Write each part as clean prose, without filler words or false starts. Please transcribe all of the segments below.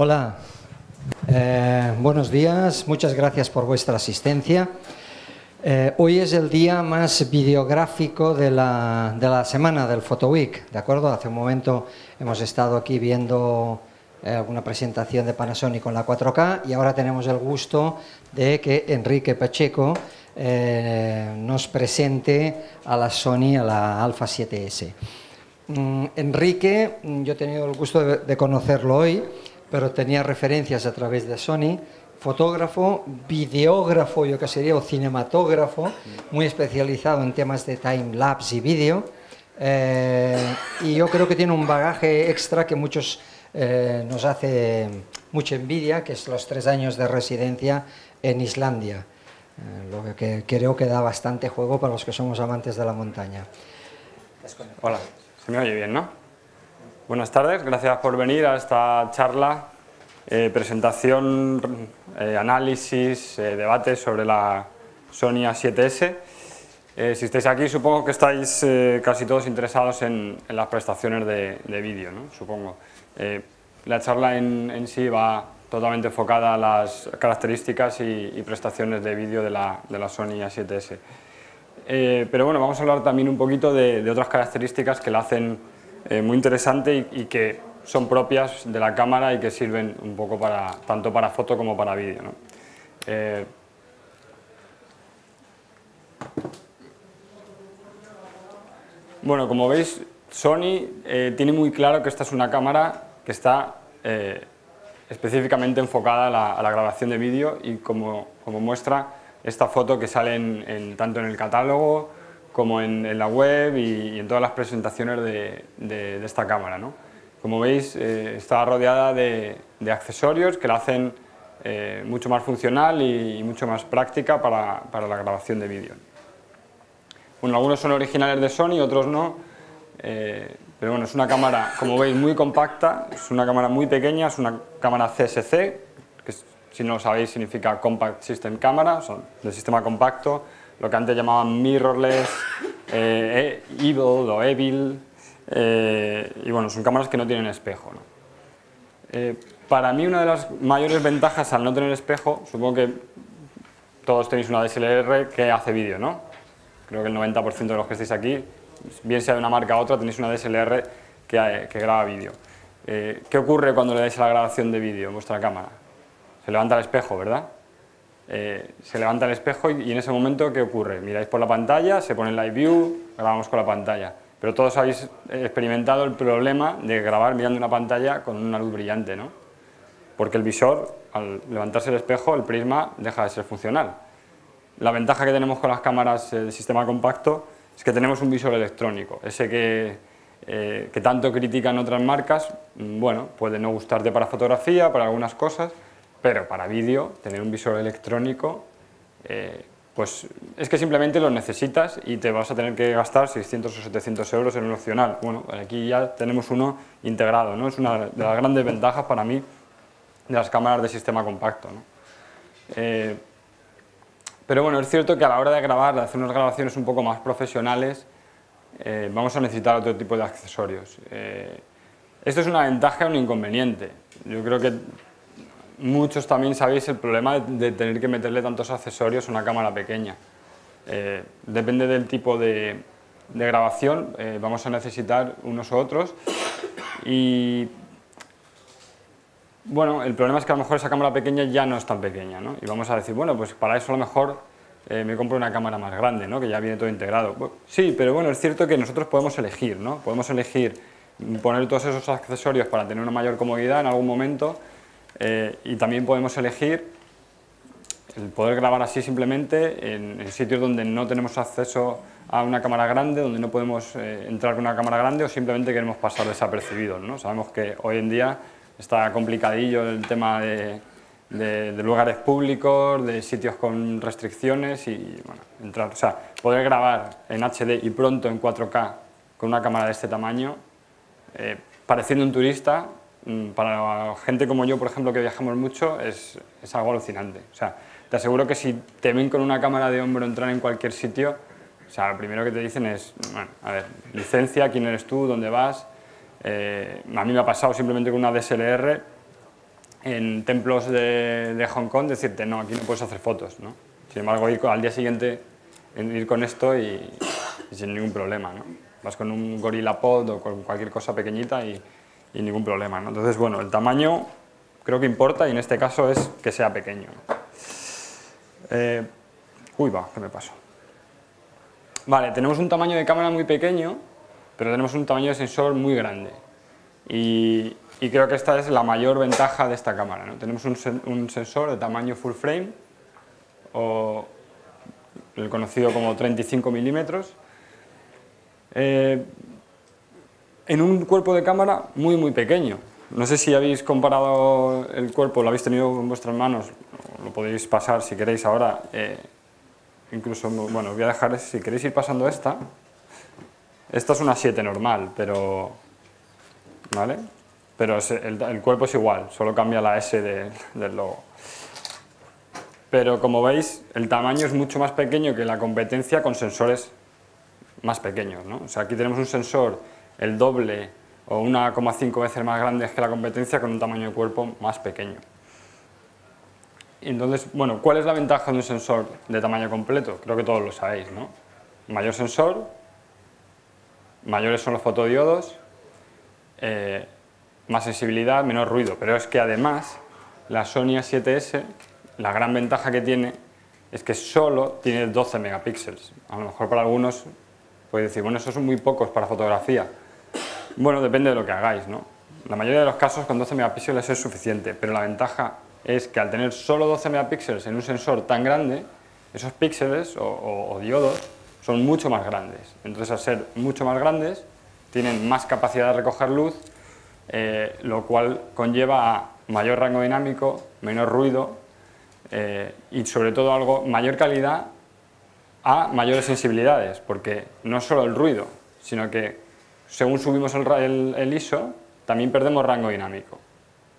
Hola, buenos días, muchas gracias por vuestra asistencia. Hoy es el día más videográfico de la semana del Photo Week, ¿de acuerdo? Hace un momento hemos estado aquí viendo una presentación de Panasonic con la 4K y ahora tenemos el gusto de que Enrique Pacheco nos presente a la Sony, a la Alpha 7S. Enrique, yo he tenido el gusto de conocerlo hoy, pero tenía referencias a través de Sony, fotógrafo, videógrafo, yo que sería, o cinematógrafo, muy especializado en temas de time-lapse y vídeo, y yo creo que tiene un bagaje extra que muchos nos hace mucha envidia, que es los 3 años de residencia en Islandia, lo que creo que da bastante juego para los que somos amantes de la montaña. Hola, se me oye bien, ¿no? Buenas tardes, gracias por venir a esta charla, presentación, análisis, debate sobre la Sony A7S. Si estáis aquí, supongo que estáis casi todos interesados en las prestaciones de vídeo, ¿no? Supongo. La charla en sí va totalmente enfocada a las características y prestaciones de vídeo de la Sony A7S. Pero bueno, vamos a hablar también un poquito de otras características que la hacen muy interesante y que son propias de la cámara y que sirven un poco tanto para foto como para vídeo, ¿no? Bueno, como veis, Sony tiene muy claro que esta es una cámara que está específicamente enfocada a la grabación de vídeo y como muestra esta foto que sale tanto en el catálogo como en la web y en todas las presentaciones de esta cámara, ¿no? Como veis, está rodeada de accesorios que la hacen mucho más funcional y mucho más práctica para la grabación de vídeo. Bueno, algunos son originales de Sony, otros no, pero bueno, es una cámara, como veis, muy compacta, es una cámara muy pequeña, es una cámara CSC, que si no lo sabéis significa Compact System Camera, son del sistema compacto, lo que antes llamaban mirrorless, evil o evil, y bueno, son cámaras que no tienen espejo, ¿no? Para mí una de las mayores ventajas al no tener espejo, supongo que todos tenéis una DSLR que hace vídeo, ¿no? Creo que el 90% de los que estáis aquí, bien sea de una marca a otra, tenéis una DSLR que graba vídeo. ¿Qué ocurre cuando le dais a la grabación de vídeo en vuestra cámara? Se levanta el espejo, ¿verdad? Se levanta el espejo y en ese momento, ¿qué ocurre? Miráis por la pantalla, se pone el live view, grabamos con la pantalla. Pero todos habéis experimentado el problema de grabar mirando una pantalla con una luz brillante, ¿no? Porque el visor, al levantarse el espejo, el prisma deja de ser funcional. La ventaja que tenemos con las cámaras de sistema compacto es que tenemos un visor electrónico, ese que tanto critican otras marcas. Bueno, puede no gustarte para fotografía, para algunas cosas, pero para vídeo, tener un visor electrónico, pues es que simplemente lo necesitas y te vas a tener que gastar 600 o 700 euros en un opcional. Bueno, aquí ya tenemos uno integrado, ¿no? Es una de las grandes ventajas para mí de las cámaras de sistema compacto, ¿no? Pero bueno, es cierto que a la hora de grabar, de hacer unas grabaciones un poco más profesionales, vamos a necesitar otro tipo de accesorios. Esto es una ventaja o un inconveniente. Yo creo que muchos también sabéis el problema de tener que meterle tantos accesorios a una cámara pequeña. Depende del tipo de grabación, vamos a necesitar unos u otros. Y bueno, el problema es que a lo mejor esa cámara pequeña ya no es tan pequeña, ¿no? Y vamos a decir, bueno, pues para eso a lo mejor me compro una cámara más grande, ¿no? Que ya viene todo integrado. Bueno, sí, pero bueno, es cierto que nosotros podemos elegir, ¿no? Podemos elegir poner todos esos accesorios para tener una mayor comodidad en algún momento. Y también podemos elegir el poder grabar así simplemente en sitios donde no tenemos acceso a una cámara grande, donde no podemos entrar con una cámara grande o simplemente queremos pasar desapercibidos, ¿no? Sabemos que hoy en día está complicadillo el tema de lugares públicos, de sitios con restricciones y bueno, entrar, o sea, poder grabar en HD y pronto en 4K con una cámara de este tamaño, pareciendo un turista. Para gente como yo, por ejemplo, que viajamos mucho, es algo alucinante. O sea, te aseguro que si te ven con una cámara de hombro entrar en cualquier sitio, o sea, lo primero que te dicen es, bueno, a ver, licencia, quién eres tú, dónde vas. A mí me ha pasado simplemente con una DSLR, en templos de Hong Kong decirte, no, aquí no puedes hacer fotos, ¿no? Sin embargo, al día siguiente ir con esto y sin ningún problema, ¿no? Vas con un GorillaPod o con cualquier cosa pequeñita y ningún problema, ¿no? Entonces, bueno, el tamaño creo que importa y en este caso es que sea pequeño, ¿no? ¿Qué me pasó? Vale, tenemos un tamaño de cámara muy pequeño, pero tenemos un tamaño de sensor muy grande. Y creo que esta es la mayor ventaja de esta cámara, ¿no? Tenemos un sensor de tamaño full frame, o el conocido como 35 milímetros, en un cuerpo de cámara muy pequeño. No sé si habéis comparado el cuerpo, lo habéis tenido en vuestras manos, lo podéis pasar si queréis ahora. Incluso, bueno, os voy a dejar, si queréis ir pasando esta es una 7 normal, pero, ¿vale? Pero el cuerpo es igual, solo cambia la S del logo. Pero como veis, el tamaño es mucho más pequeño que la competencia con sensores más pequeños, ¿no? O sea, aquí tenemos un sensor el doble o 1,5 veces más grande que la competencia con un tamaño de cuerpo más pequeño. Entonces, bueno, ¿cuál es la ventaja de un sensor de tamaño completo? Creo que todos lo sabéis, ¿no? Mayor sensor, mayores son los fotodiodos, más sensibilidad, menor ruido, pero es que además la Sony A7S, la gran ventaja que tiene es que solo tiene 12 megapíxeles. A lo mejor para algunos podéis decir, bueno, esos son muy pocos para fotografía. Bueno, depende de lo que hagáis, ¿no? La mayoría de los casos con 12 megapíxeles es suficiente, pero la ventaja es que al tener solo 12 megapíxeles en un sensor tan grande, esos píxeles o diodos son mucho más grandes. Entonces, al ser mucho más grandes, tienen más capacidad de recoger luz, lo cual conlleva a mayor rango dinámico, menor ruido y sobre todo mayor calidad a mayores sensibilidades, porque no es solo el ruido, sino que según subimos el ISO, también perdemos rango dinámico,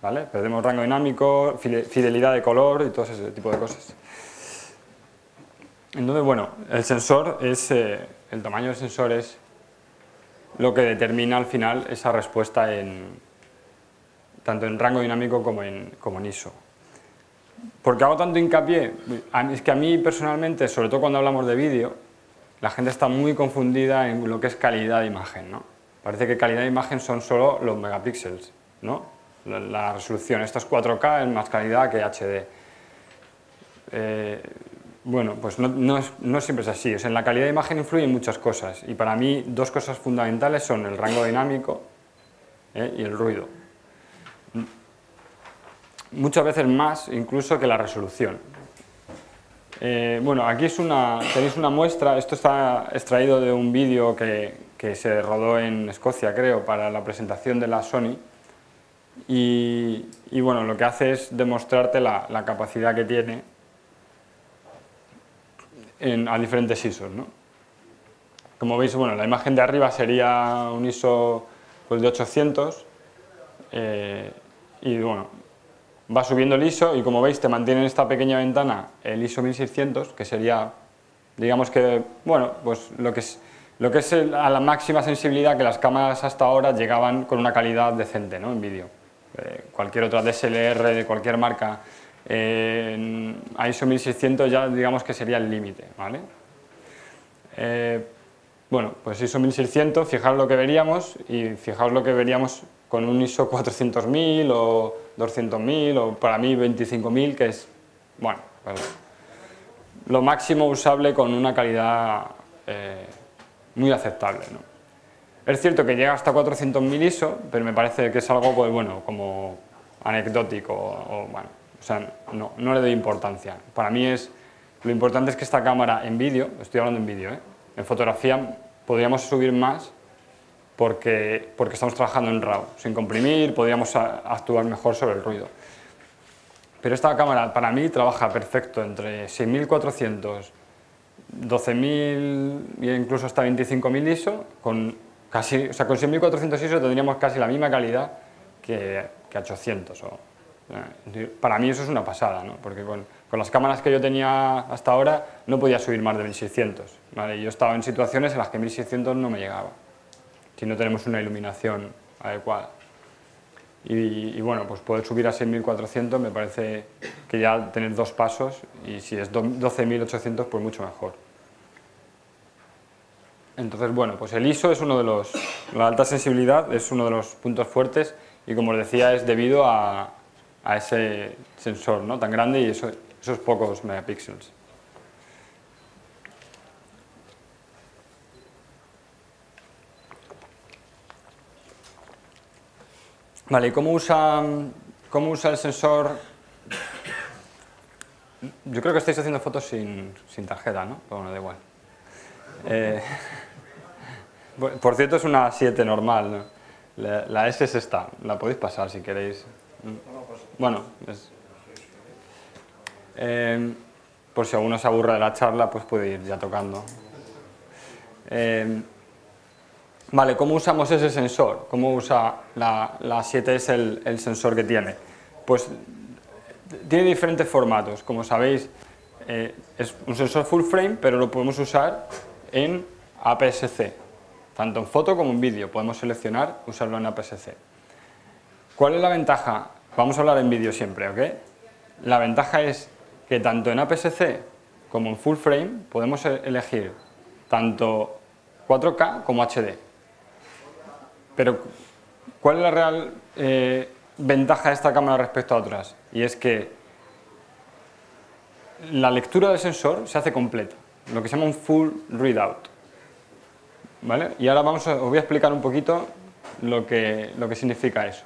¿vale? Perdemos rango dinámico, fidelidad de color y todo ese tipo de cosas. Entonces, bueno, el tamaño del sensor es lo que determina al final esa respuesta tanto en rango dinámico como en ISO. ¿Por qué hago tanto hincapié? Es que a mí personalmente, sobre todo cuando hablamos de vídeo, la gente está muy confundida en lo que es calidad de imagen, ¿no? Parece que calidad de imagen son solo los megapíxeles, ¿no? La resolución, esto es 4K, es más calidad que HD. Bueno, pues no siempre es así. O sea, en la calidad de imagen influyen muchas cosas y para mí dos cosas fundamentales son el rango dinámico y el ruido. Muchas veces más incluso que la resolución. Bueno, aquí tenéis una muestra, esto está extraído de un vídeo que se rodó en Escocia, creo, para la presentación de la Sony y bueno, lo que hace es demostrarte la capacidad que tiene a diferentes ISOs, ¿no? Como veis, bueno, la imagen de arriba sería un ISO pues, de 800 y bueno, va subiendo el ISO y como veis te mantiene en esta pequeña ventana el ISO 1600, que sería, digamos que, bueno, pues lo que es a la máxima sensibilidad que las cámaras hasta ahora llegaban con una calidad decente, ¿no? En vídeo. Cualquier otra DSLR de cualquier marca a ISO 1600 ya digamos que sería el límite, ¿vale? Bueno, pues ISO 1600, fijaos lo que veríamos y fijaos lo que veríamos con un ISO 400.000 o 200.000 o para mí 25.000, que es, bueno, pues, lo máximo usable con una calidad muy aceptable, ¿no? Es cierto que llega hasta 400.000 ISO, pero me parece que es algo, pues bueno, como anecdótico o bueno, o sea, no le doy importancia. Para mí lo importante es que esta cámara en vídeo, estoy hablando en vídeo, en fotografía podríamos subir más porque estamos trabajando en RAW, sin comprimir, podríamos actuar mejor sobre el ruido. Pero esta cámara para mí trabaja perfecto entre 6.400, 12.000 e incluso hasta 25.000 ISO, con 6.400 ISO tendríamos casi la misma calidad que a 800. Para mí eso es una pasada, ¿no? Porque con las cámaras que yo tenía hasta ahora no podía subir más de 1600, ¿vale? Yo estaba en situaciones en las que 1600 no me llegaba, si no tenemos una iluminación adecuada. y bueno, pues poder subir a 6400 me parece que ya tener 2 pasos, y si es 12800 pues mucho mejor. Entonces, bueno, pues el ISO es la alta sensibilidad es uno de los puntos fuertes, y como os decía, es debido a ese sensor, ¿no?, tan grande y esos pocos megapíxeles. Vale, ¿y cómo usa el sensor? Yo creo que estáis haciendo fotos sin tarjeta, ¿no? Pero bueno, da igual. Por cierto, es una 7 normal, ¿no? La S es esta, la podéis pasar si queréis. Bueno, por si alguno se aburre de la charla, pues puede ir ya tocando. Vale, ¿cómo usamos ese sensor? ¿Cómo usa la 7S el sensor que tiene? Pues tiene diferentes formatos. Como sabéis, es un sensor full frame, pero lo podemos usar en APS-C. Tanto en foto como en vídeo podemos seleccionar usarlo en APS-C. ¿Cuál es la ventaja? Vamos a hablar en vídeo siempre, ¿ok? La ventaja es que tanto en APS-C como en full frame podemos elegir tanto 4K como HD. Pero, ¿cuál es la real ventaja de esta cámara respecto a otras? Y es que la lectura del sensor se hace completa, lo que se llama un full readout. ¿Vale? Y ahora os voy a explicar un poquito lo que significa eso.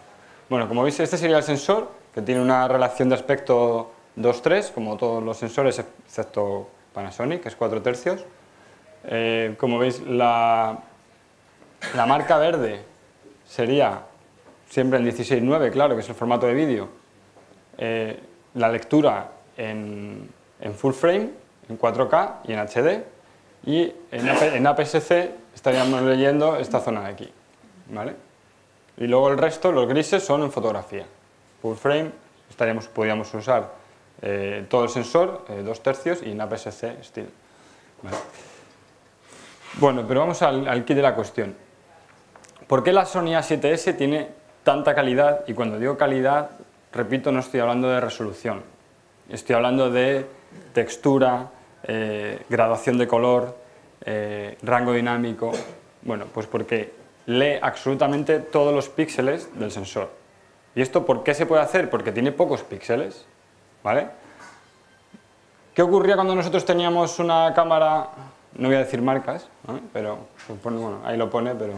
Bueno, como veis, este sería el sensor, que tiene una relación de aspecto 2:3, como todos los sensores, excepto Panasonic, que es 4 tercios. Como veis, la marca verde sería siempre en 16:9, claro, que es el formato de vídeo. La lectura en full frame, en 4K y en HD. Y en APS-C estaríamos leyendo esta zona de aquí, ¿vale? Y luego el resto, los grises, son en fotografía. Full frame, podríamos usar todo el sensor, 2 tercios, y en APS-C still. ¿Vale? Bueno, pero vamos al kit de la cuestión. ¿Por qué la Sony A7S tiene tanta calidad? Y cuando digo calidad, repito, no estoy hablando de resolución. Estoy hablando de textura, graduación de color, rango dinámico. Bueno, pues porque lee absolutamente todos los píxeles del sensor. ¿Y esto por qué se puede hacer? Porque tiene pocos píxeles, ¿vale? ¿Qué ocurría cuando nosotros teníamos una cámara? No voy a decir marcas, ¿no? Pero bueno, ahí lo pone, pero...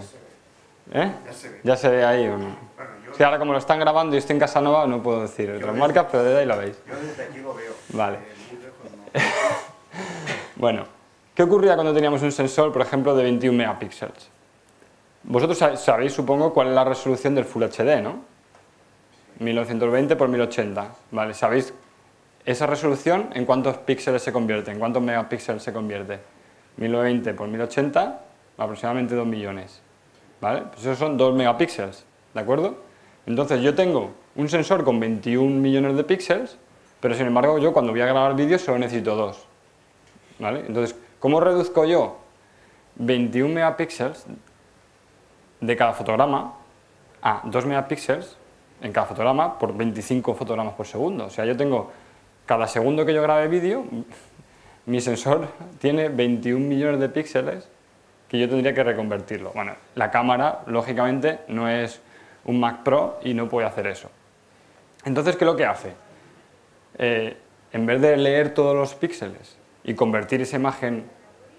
¿Ya se ve ahí o no? Es que ahora como lo están grabando y estoy en Casanova, no puedo decir otras marcas, pero desde ahí lo veis. Yo desde aquí lo veo. Vale. Bueno, ¿qué ocurría cuando teníamos un sensor, por ejemplo, de 21 megapíxeles? Vosotros sabéis, supongo, cuál es la resolución del Full HD, ¿no? 1920 por 1080. Vale, ¿sabéis esa resolución en cuántos píxeles se convierte? ¿En cuántos megapíxeles se convierte? 1920 por 1080, aproximadamente 2 millones. ¿Vale? Pues esos son 2 megapíxeles, ¿de acuerdo? Entonces yo tengo un sensor con 21 millones de píxeles, pero sin embargo yo cuando voy a grabar vídeos solo necesito 2. ¿Vale? Entonces, ¿cómo reduzco yo 21 megapíxeles de cada fotograma a 2 megapíxeles en cada fotograma por 25 fotogramas por segundo? O sea, yo tengo, cada segundo que yo grabe vídeo, mi sensor tiene 21 millones de píxeles que yo tendría que reconvertirlo. Bueno, la cámara, lógicamente, no es un Mac Pro y no puede hacer eso. Entonces, ¿qué es lo que hace? En vez de leer todos los píxeles y convertir esa imagen,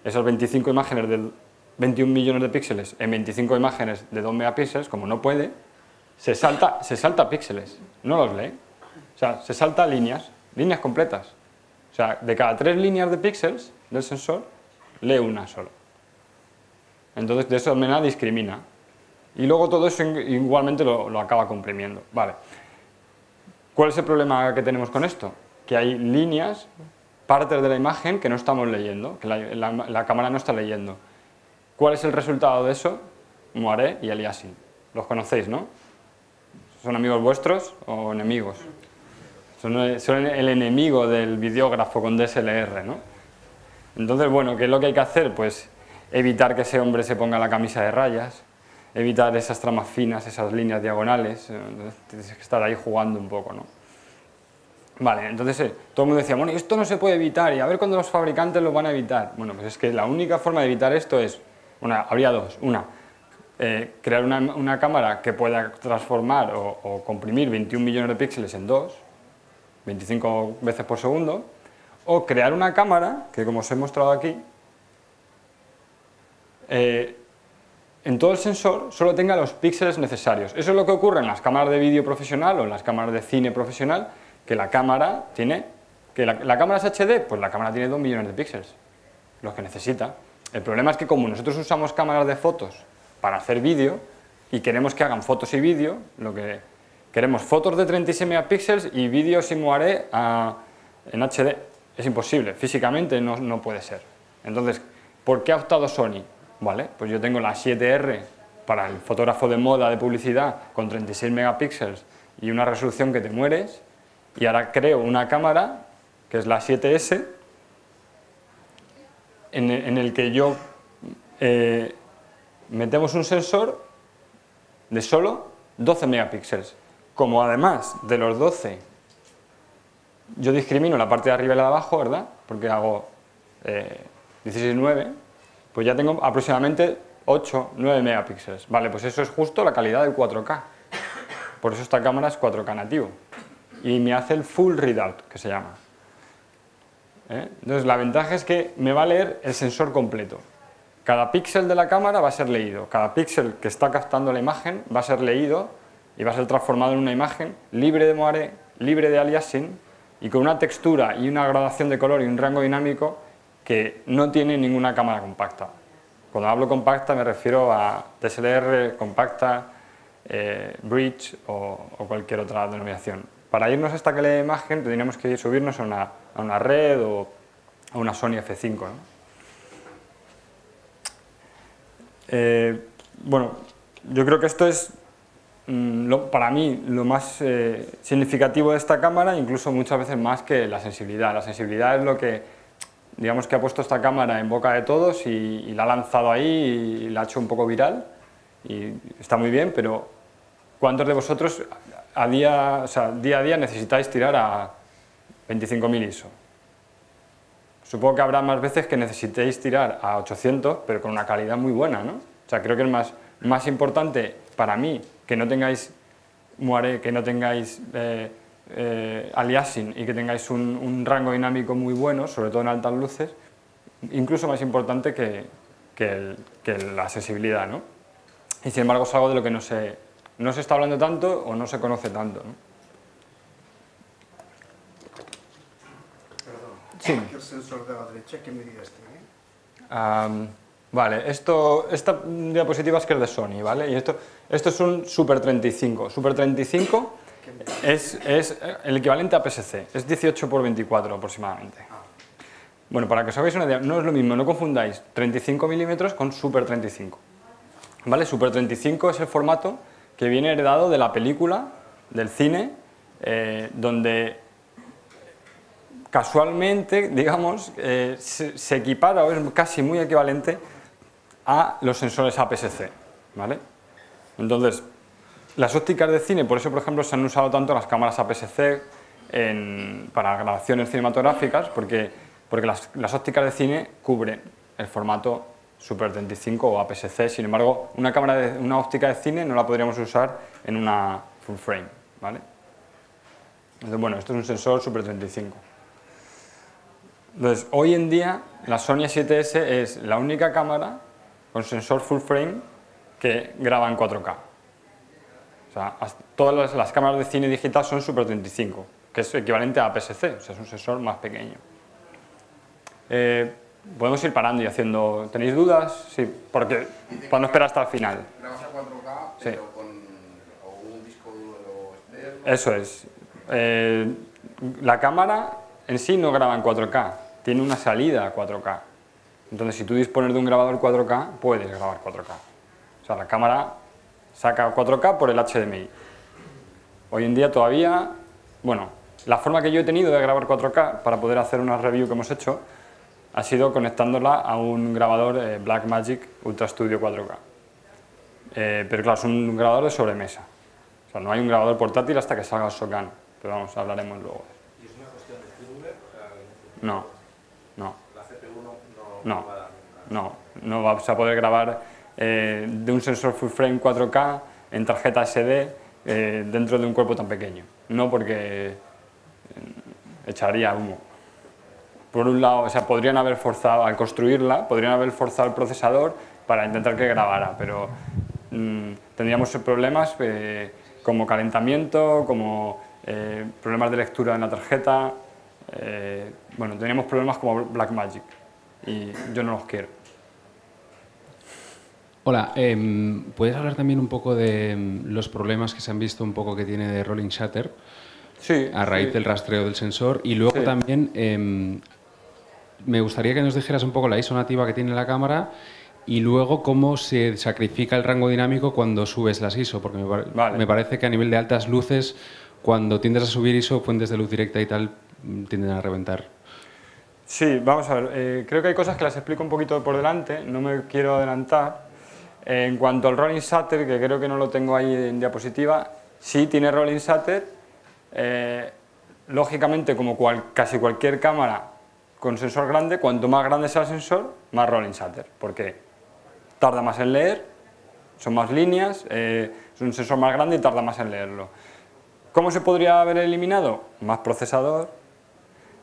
esas 25 imágenes de 21 millones de píxeles en 25 imágenes de 2 megapíxeles, como no puede, se salta píxeles, no los lee. O sea, se salta líneas completas. O sea, de cada 3 líneas de píxeles del sensor, lee una solo. Entonces, de esa manera discrimina. Y luego todo eso igualmente lo acaba comprimiendo. Vale. ¿Cuál es el problema que tenemos con esto? Que hay líneas, partes de la imagen que no estamos leyendo, que la cámara no está leyendo. ¿Cuál es el resultado de eso? Moiré y aliasing. Los conocéis, ¿no? ¿Son amigos vuestros o enemigos? Son el enemigo del videógrafo con DSLR, ¿no? Entonces, bueno, ¿qué es lo que hay que hacer? Pues evitar que ese hombre se ponga la camisa de rayas, evitar esas tramas finas, esas líneas diagonales, tienes que estar ahí jugando un poco, ¿no? Vale, entonces todo el mundo decía, bueno, esto no se puede evitar y a ver cuándo los fabricantes lo van a evitar. Bueno, pues es que la única forma de evitar esto es, habría dos. Una, crear una cámara que pueda transformar o comprimir 21 millones de píxeles en 2, 25 veces por segundo, o crear una cámara que, como os he mostrado aquí, en todo el sensor solo tenga los píxeles necesarios. Eso es lo que ocurre en las cámaras de vídeo profesional o en las cámaras de cine profesional, que la cámara tiene, la cámara es HD, pues la cámara tiene 2 millones de píxeles, los que necesita. El problema es que como nosotros usamos cámaras de fotos para hacer vídeo y queremos que hagan fotos y vídeo, lo que queremos fotos de 36 megapíxeles y vídeo sin moaré en HD. Es imposible, físicamente no puede ser. Entonces, ¿por qué ha optado Sony? Vale, pues yo tengo la 7R para el fotógrafo de moda de publicidad con 36 megapíxeles y una resolución que te mueres, y ahora creo una cámara que es la 7S en el que yo metemos un sensor de solo 12 megapíxeles. Como además de los 12 yo discrimino la parte de arriba y la de abajo, ¿verdad? Porque hago 16:9, pues ya tengo aproximadamente 8-9 megapíxeles. Vale, pues eso es justo la calidad del 4K. Por eso esta cámara es 4K nativo. Y me hace el full readout, que se llama. Entonces la ventaja es que me va a leer el sensor completo. Cada píxel de la cámara va a ser leído. Cada píxel que está captando la imagen va a ser leído y va a ser transformado en una imagen libre de moiré, libre de aliasing y con una textura y una gradación de color y un rango dinámico que no tiene ninguna cámara compacta. Cuando hablo compacta me refiero a DSLR, compacta, bridge o cualquier otra denominación. Para irnos hasta que lea imagen tendríamos que subirnos a una red o a una Sony F5, ¿no? Bueno, yo creo que esto es para mí lo más significativo de esta cámara, incluso muchas veces más que la sensibilidad. La sensibilidad es lo que, digamos, que ha puesto esta cámara en boca de todos y la ha lanzado ahí y la ha hecho un poco viral y está muy bien, pero ¿cuántos de vosotros día a día necesitáis tirar a 25.000 ISO? Supongo que habrá más veces que necesitéis tirar a 800, pero con una calidad muy buena, ¿no? O sea, creo que es más importante para mí que no tengáis moiré, que no tengáis aliasing y que tengáis un rango dinámico muy bueno, sobre todo en altas luces, incluso más importante que la sensibilidad, ¿no? Y sin embargo es algo de lo que no se está hablando tanto o no se conoce tanto, ¿no? Sí. El sensor de la derecha, ¿qué medidas tiene? Vale, esta diapositiva es que es de Sony, ¿vale? Y esto es un Super 35. Super 35 es el equivalente a PSC, es 18x24 aproximadamente. Bueno, para que os hagáis una idea, no es lo mismo, no confundáis 35 milímetros con Super 35. ¿Vale? Super 35 es el formato que viene heredado de la película, del cine, donde casualmente, digamos, se equipara o es casi muy equivalente a los sensores APS-C, ¿vale? Entonces, las ópticas de cine, por eso, por ejemplo, se han usado tanto las cámaras APS-C para grabaciones cinematográficas, porque las ópticas de cine cubren el formato Super 35 o APS-C. Sin embargo, una óptica de cine no la podríamos usar en una full frame, ¿vale? Entonces, bueno, esto es un sensor Super 35. Entonces, hoy en día la Sony A7S es la única cámara con sensor full frame que graba en 4K. O sea, todas las cámaras de cine digital son Super 35, que es equivalente a APS-C, o sea, es un sensor más pequeño. Podemos ir parando y haciendo... ¿Tenéis dudas? Sí, porque para no esperar hasta el final. Grabas a 4K, sí, pero con un disco duro externo. Eso es. La cámara en sí no graba en 4K, tiene una salida a 4K. Entonces, si tú dispones de un grabador 4K, puedes grabar 4K. O sea, la cámara saca 4K por el HDMI. Hoy en día todavía, bueno, la forma que yo he tenido de grabar 4K para poder hacer una review que hemos hecho ha sido conectándola a un grabador Blackmagic Ultra Studio 4K. pero claro, es un grabador de sobremesa. O sea, no hay un grabador portátil hasta que salga el SOCAN, pero vamos, hablaremos luego. ¿Y es una cuestión de firmware? No, no. La CPU No, va a dar nunca. no vas a poder grabar de un sensor full frame 4K en tarjeta SD dentro de un cuerpo tan pequeño. No, porque echaría humo. Por un lado, o sea, podrían haber forzado, al construirla, podrían haber forzado el procesador para intentar que grabara, pero tendríamos problemas como calentamiento, como problemas de lectura en la tarjeta, bueno, teníamos problemas como Blackmagic y yo no los quiero. Hola, ¿puedes hablar también un poco de los problemas que se han visto un poco que tiene de rolling shutter? Sí, a raíz sí. del rastreo del sensor y luego Sí. también me gustaría que nos dijeras un poco la ISO nativa que tiene la cámara y luego cómo se sacrifica el rango dinámico cuando subes las ISO, porque Vale. me parece que a nivel de altas luces, cuando tiendes a subir ISO, fuentes de luz directa y tal, tienden a reventar. Sí, vamos a ver, creo que hay cosas que las explico un poquito por delante, no me quiero adelantar. En cuanto al rolling shutter, que creo que no lo tengo ahí en diapositiva, sí tiene rolling shutter. Lógicamente, como casi cualquier cámara con sensor grande, cuanto más grande sea el sensor, más rolling shutter, porque tarda más en leer, son más líneas, es un sensor más grande y tarda más en leerlo. ¿Cómo se podría haber eliminado? Más procesador.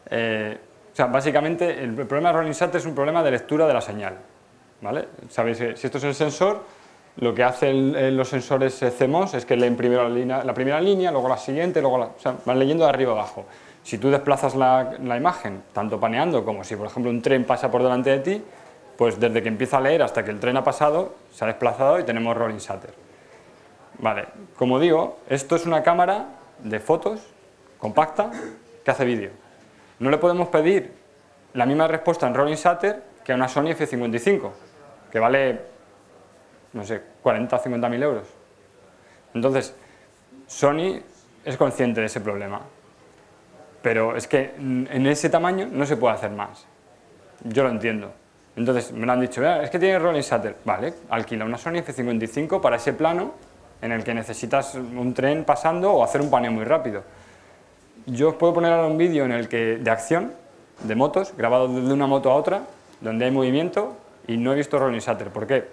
O sea, básicamente el problema de rolling shutter es un problema de lectura de la señal, ¿vale? Sabéis que si esto es el sensor, lo que hacen los sensores CMOS es que leen primero la primera línea, luego la siguiente, luego o sea, van leyendo de arriba abajo. Si tú desplazas la imagen, tanto paneando como si, por ejemplo, un tren pasa por delante de ti, pues desde que empieza a leer hasta que el tren ha pasado, se ha desplazado y tenemos rolling shutter. Vale, como digo, esto es una cámara de fotos compacta que hace vídeo. No le podemos pedir la misma respuesta en rolling shutter que a una Sony F55, que vale, no sé, 40 o 50.000 euros. Entonces, Sony es consciente de ese problema, pero es que en ese tamaño no se puede hacer más. Yo lo entiendo. Entonces me lo han dicho, es que tiene rolling shutter. Vale, alquila una Sony F55 para ese plano en el que necesitas un tren pasando o hacer un paneo muy rápido. Yo os puedo poner ahora un vídeo en el que de acción, de motos, grabado de una moto a otra, donde hay movimiento y no he visto rolling shutter. ¿Por qué?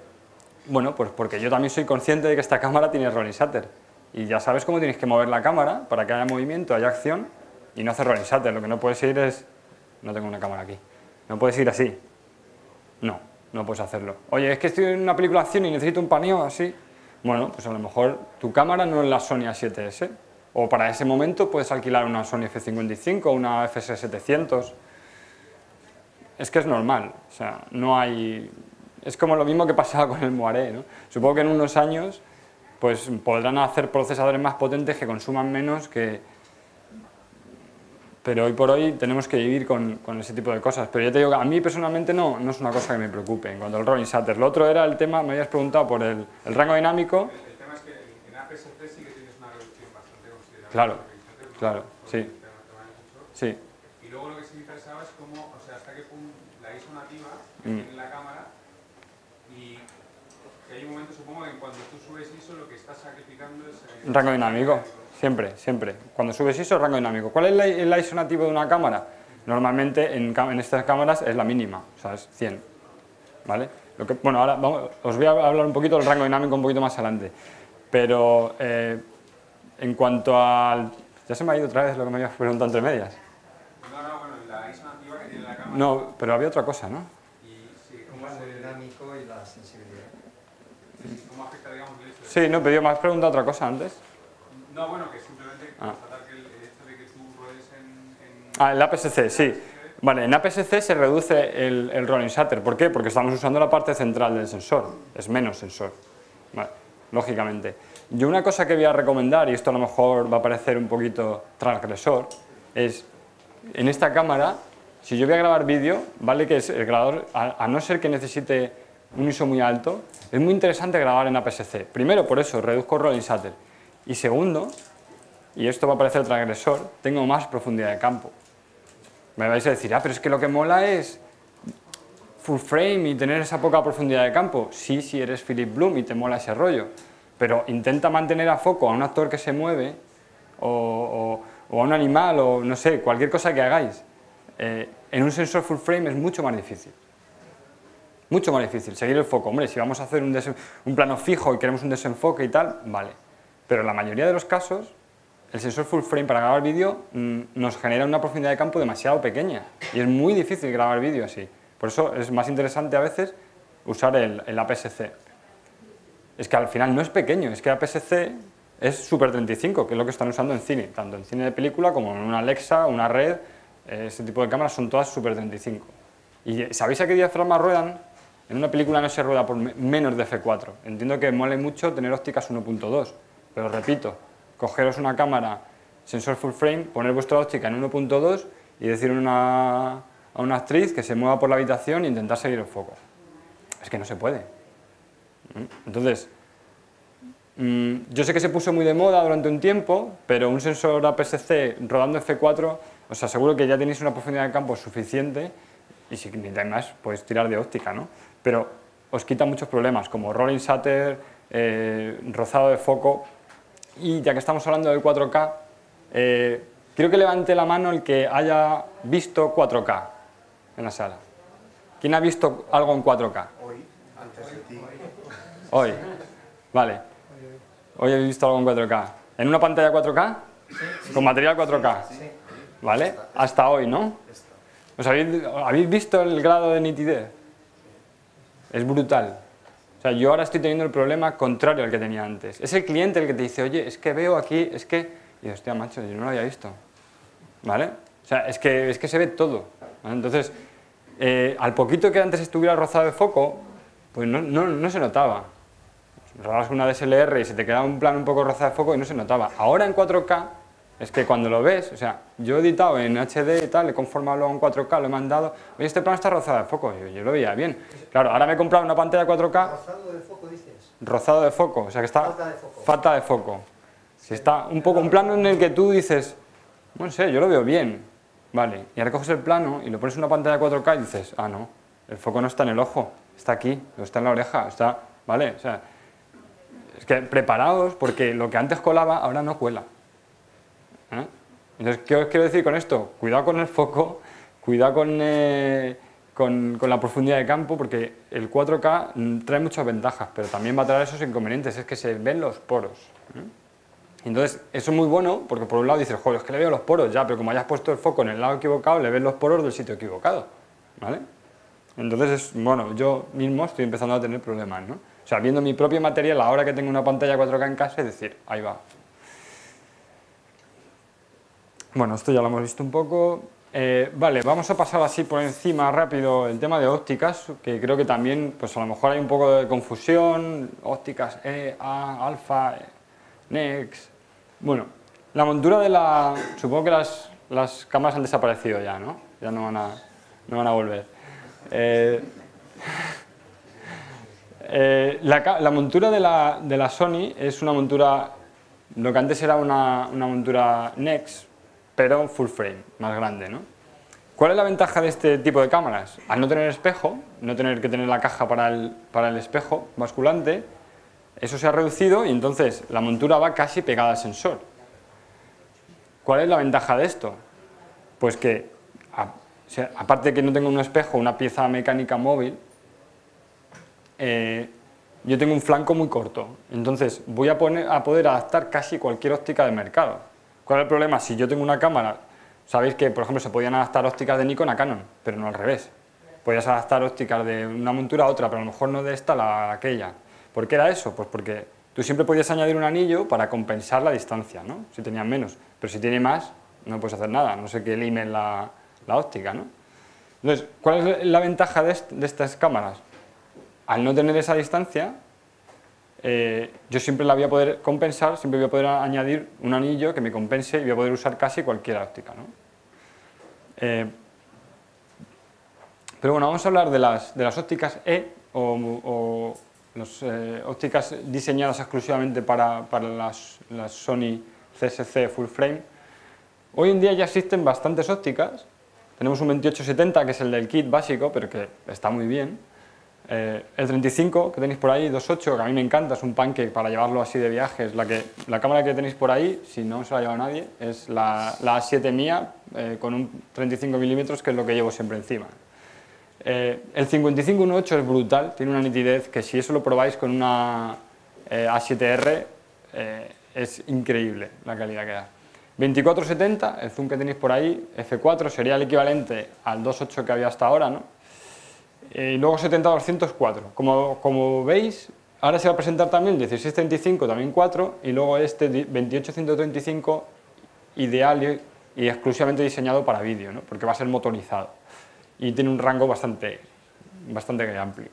Bueno, pues porque yo también soy consciente de que esta cámara tiene rolling shutter. Y ya sabes cómo tienes que mover la cámara para que haya movimiento, haya acción y no hacer rolling shutter. Lo que no puedes ir es... No tengo una cámara aquí. No puedes ir así. No, no puedes hacerlo. Oye, es que estoy en una película de acción y necesito un paneo así. Bueno, pues a lo mejor tu cámara no es la Sony A7S. O para ese momento puedes alquilar una Sony F55 o una FS700. Es que es normal. O sea, no hay... Es como lo mismo que pasaba con el Moiré, ¿no? Supongo que en unos años pues podrán hacer procesadores más potentes que consuman menos, pero hoy por hoy tenemos que vivir con ese tipo de cosas. Pero ya te digo que a mí personalmente no es una cosa que me preocupe en cuanto al rolling shutter. Lo otro era el tema, me habías preguntado por el rango dinámico. El tema es que en APS-C sí que tienes una reducción bastante considerable. Claro, claro, sí. Sí. Y luego lo que sí me interesaba es cómo, o sea, hasta qué punto la ISO nativa que tiene la cámara, y que hay un momento, supongo, que cuando tú subes ISO lo que estás sacrificando es... Rango dinámico, siempre, siempre. Cuando subes ISO, rango dinámico. ¿Cuál es el ISO nativo de una cámara? Normalmente en estas cámaras es la mínima, o sea, es 100. ¿Vale? Bueno, ahora os voy a hablar un poquito del rango dinámico un poquito más adelante. Pero en cuanto al... Ya se me ha ido otra vez lo que me habías preguntado entre medias. No, bueno, la ISO nativa que tiene la cámara... No, pero había otra cosa, ¿no? Y sí, El rango dinámico y la sensibilidad. cómo afecta, digamos, el hecho de... Sí, no, pero me has preguntado otra cosa antes. No, bueno, que simplemente constatar que el hecho de que tú ruedes En APS-C, sí. Vale, en APS-C se reduce el rolling shutter. ¿Por qué? Porque estamos usando la parte central del sensor. Es menos sensor. Vale, lógicamente. Yo una cosa que voy a recomendar, y esto a lo mejor va a parecer un poquito transgresor, es en esta cámara, si yo voy a grabar vídeo, vale que es el grabador, a no ser que necesite un ISO muy alto, es muy interesante grabar en APS-C. Primero, por eso, reduzco rolling shutter. Y segundo, y esto va a parecer transgresor, tengo más profundidad de campo. Me vais a decir, pero es que lo que mola es full frame y tener esa poca profundidad de campo. Sí, si eres Philip Bloom y te mola ese rollo, pero intenta mantener a foco a un actor que se mueve o a un animal o no sé, cualquier cosa que hagáis. En un sensor full frame es mucho más difícil. Mucho más difícil seguir el foco. Hombre, si vamos a hacer un plano fijo y queremos un desenfoque y tal, vale. Pero en la mayoría de los casos, el sensor full frame para grabar vídeo nos genera una profundidad de campo demasiado pequeña y es muy difícil grabar vídeo así. Por eso es más interesante a veces usar el APS-C. Es que al final no es pequeño, es que APS-C es Super 35, que es lo que están usando en cine, tanto en cine de película como en una Alexa, una Red, ese tipo de cámaras son todas Super 35. ¿Y sabéis a qué diafragma ruedan? En una película no se rueda por menos de f4. Entiendo que mole mucho tener ópticas 1.2, pero repito, cogeros una cámara sensor full frame, poner vuestra óptica en 1.2 y decir a una actriz que se mueva por la habitación e intentar seguir el foco. Es que no se puede. Entonces, yo sé que se puso muy de moda durante un tiempo, pero un sensor APS-C rodando f4, os aseguro que ya tenéis una profundidad de campo suficiente y si necesitáis más, podéis tirar de óptica, ¿no? Pero os quita muchos problemas, como rolling shutter, rozado de foco. Y ya que estamos hablando del 4K, quiero que levante la mano el que haya visto 4K en la sala. ¿Quién ha visto algo en 4K? Hoy, antes de ti. Hoy. Vale. Hoy he visto algo en 4K. ¿En una pantalla 4K? ¿Con material 4K? ¿Vale? Hasta hoy, ¿no? ¿Os habéis visto el grado de nitidez? Es brutal. O sea, yo ahora estoy teniendo el problema contrario al que tenía antes. Es el cliente el que te dice, oye, es que veo aquí, es que... Y yo, hostia, macho, yo no lo había visto. ¿Vale? O sea, es que se ve todo. ¿Vale? Entonces, al poquito que antes estuviera rozado de foco, pues no se notaba. Rodabas una DSLR y se te quedaba un plano un poco rozado de foco y no se notaba. Ahora en 4K, es que cuando lo ves, o sea, yo he editado en HD y tal, he conformado luego en 4K, lo he mandado, oye, este plano está rozado de foco, yo lo veía bien. Claro, ahora me he comprado una pantalla 4K... ¿Rozado de foco dices? Rozado de foco, o sea que está... Falta de foco. Falta de foco. Si está un poco un plano en el que tú dices, no sé, yo lo veo bien, vale, y ahora coges el plano y lo pones en una pantalla 4K y dices, ah, no, el foco no está en el ojo, está aquí, no está en la oreja, está, ¿vale? O sea, es que preparaos porque lo que antes colaba ahora no cuela. Entonces, ¿qué os quiero decir con esto? Cuidado con el foco, cuidado con la profundidad de campo, porque el 4K trae muchas ventajas, pero también va a traer esos inconvenientes, es que se ven los poros. Entonces, eso es muy bueno, porque por un lado dices, joder, es que le veo los poros, ya, pero como hayas puesto el foco en el lado equivocado, le ves los poros del sitio equivocado, ¿vale? Entonces, bueno, yo mismo estoy empezando a tener problemas, ¿no? O sea, viendo mi propio material, ahora que tengo una pantalla 4K en casa, es decir, ahí va. Bueno, esto ya lo hemos visto un poco. Vale, vamos a pasar así por encima rápido el tema de ópticas, que creo que también, pues a lo mejor hay un poco de confusión, ópticas E, A, alfa, NEX. Bueno, la montura de la... Supongo que las cámaras han desaparecido ya, ¿no? Ya no van a volver. La montura de la Sony es una montura, lo que antes era una montura NEX, pero full frame, más grande, ¿no? ¿Cuál es la ventaja de este tipo de cámaras? Al no tener espejo, no tener que tener la caja para el espejo basculante, eso se ha reducido y entonces la montura va casi pegada al sensor. ¿Cuál es la ventaja de esto? Pues que, aparte de que no tengo un espejo, una pieza mecánica móvil, yo tengo un flanco muy corto, entonces voy a poder adaptar casi cualquier óptica de mercado. ¿Cuál es el problema? Si yo tengo una cámara, sabéis que por ejemplo se podían adaptar ópticas de Nikon a Canon, pero no al revés. Podías adaptar ópticas de una montura a otra, pero a lo mejor no de esta a aquella. ¿Por qué era eso? Pues porque tú siempre podías añadir un anillo para compensar la distancia, ¿no? Si tenías menos, pero si tiene más, no puedes hacer nada, no sé qué lime la óptica, ¿no? Entonces, ¿cuál es la ventaja de estas cámaras? Al no tener esa distancia, yo siempre la voy a poder compensar, siempre voy a poder añadir un anillo que me compense y voy a poder usar casi cualquier óptica, ¿no? Pero bueno, vamos a hablar de las ópticas E o las ópticas diseñadas exclusivamente para las Sony CSC Full Frame. Hoy en día ya existen bastantes ópticas tenemos un 2870, que es el del kit básico, pero que está muy bien. El 35 que tenéis por ahí, 2.8, que a mí me encanta, es un pancake para llevarlo así de viaje. Es la cámara que tenéis por ahí, si no se la ha llevado nadie, es la A7 mía con un 35 milímetros, que es lo que llevo siempre encima. El 55-1.8 es brutal, tiene una nitidez que si eso lo probáis con una A7R es increíble la calidad que da. 24-70, el zoom que tenéis por ahí, F4, sería el equivalente al 2.8 que había hasta ahora, ¿no? Y luego 70-204. Como veis, ahora se va a presentar también el 16-35, también 4, y luego este 28-135 ideal y exclusivamente diseñado para vídeo, ¿no? Porque va a ser motorizado y tiene un rango bastante amplio.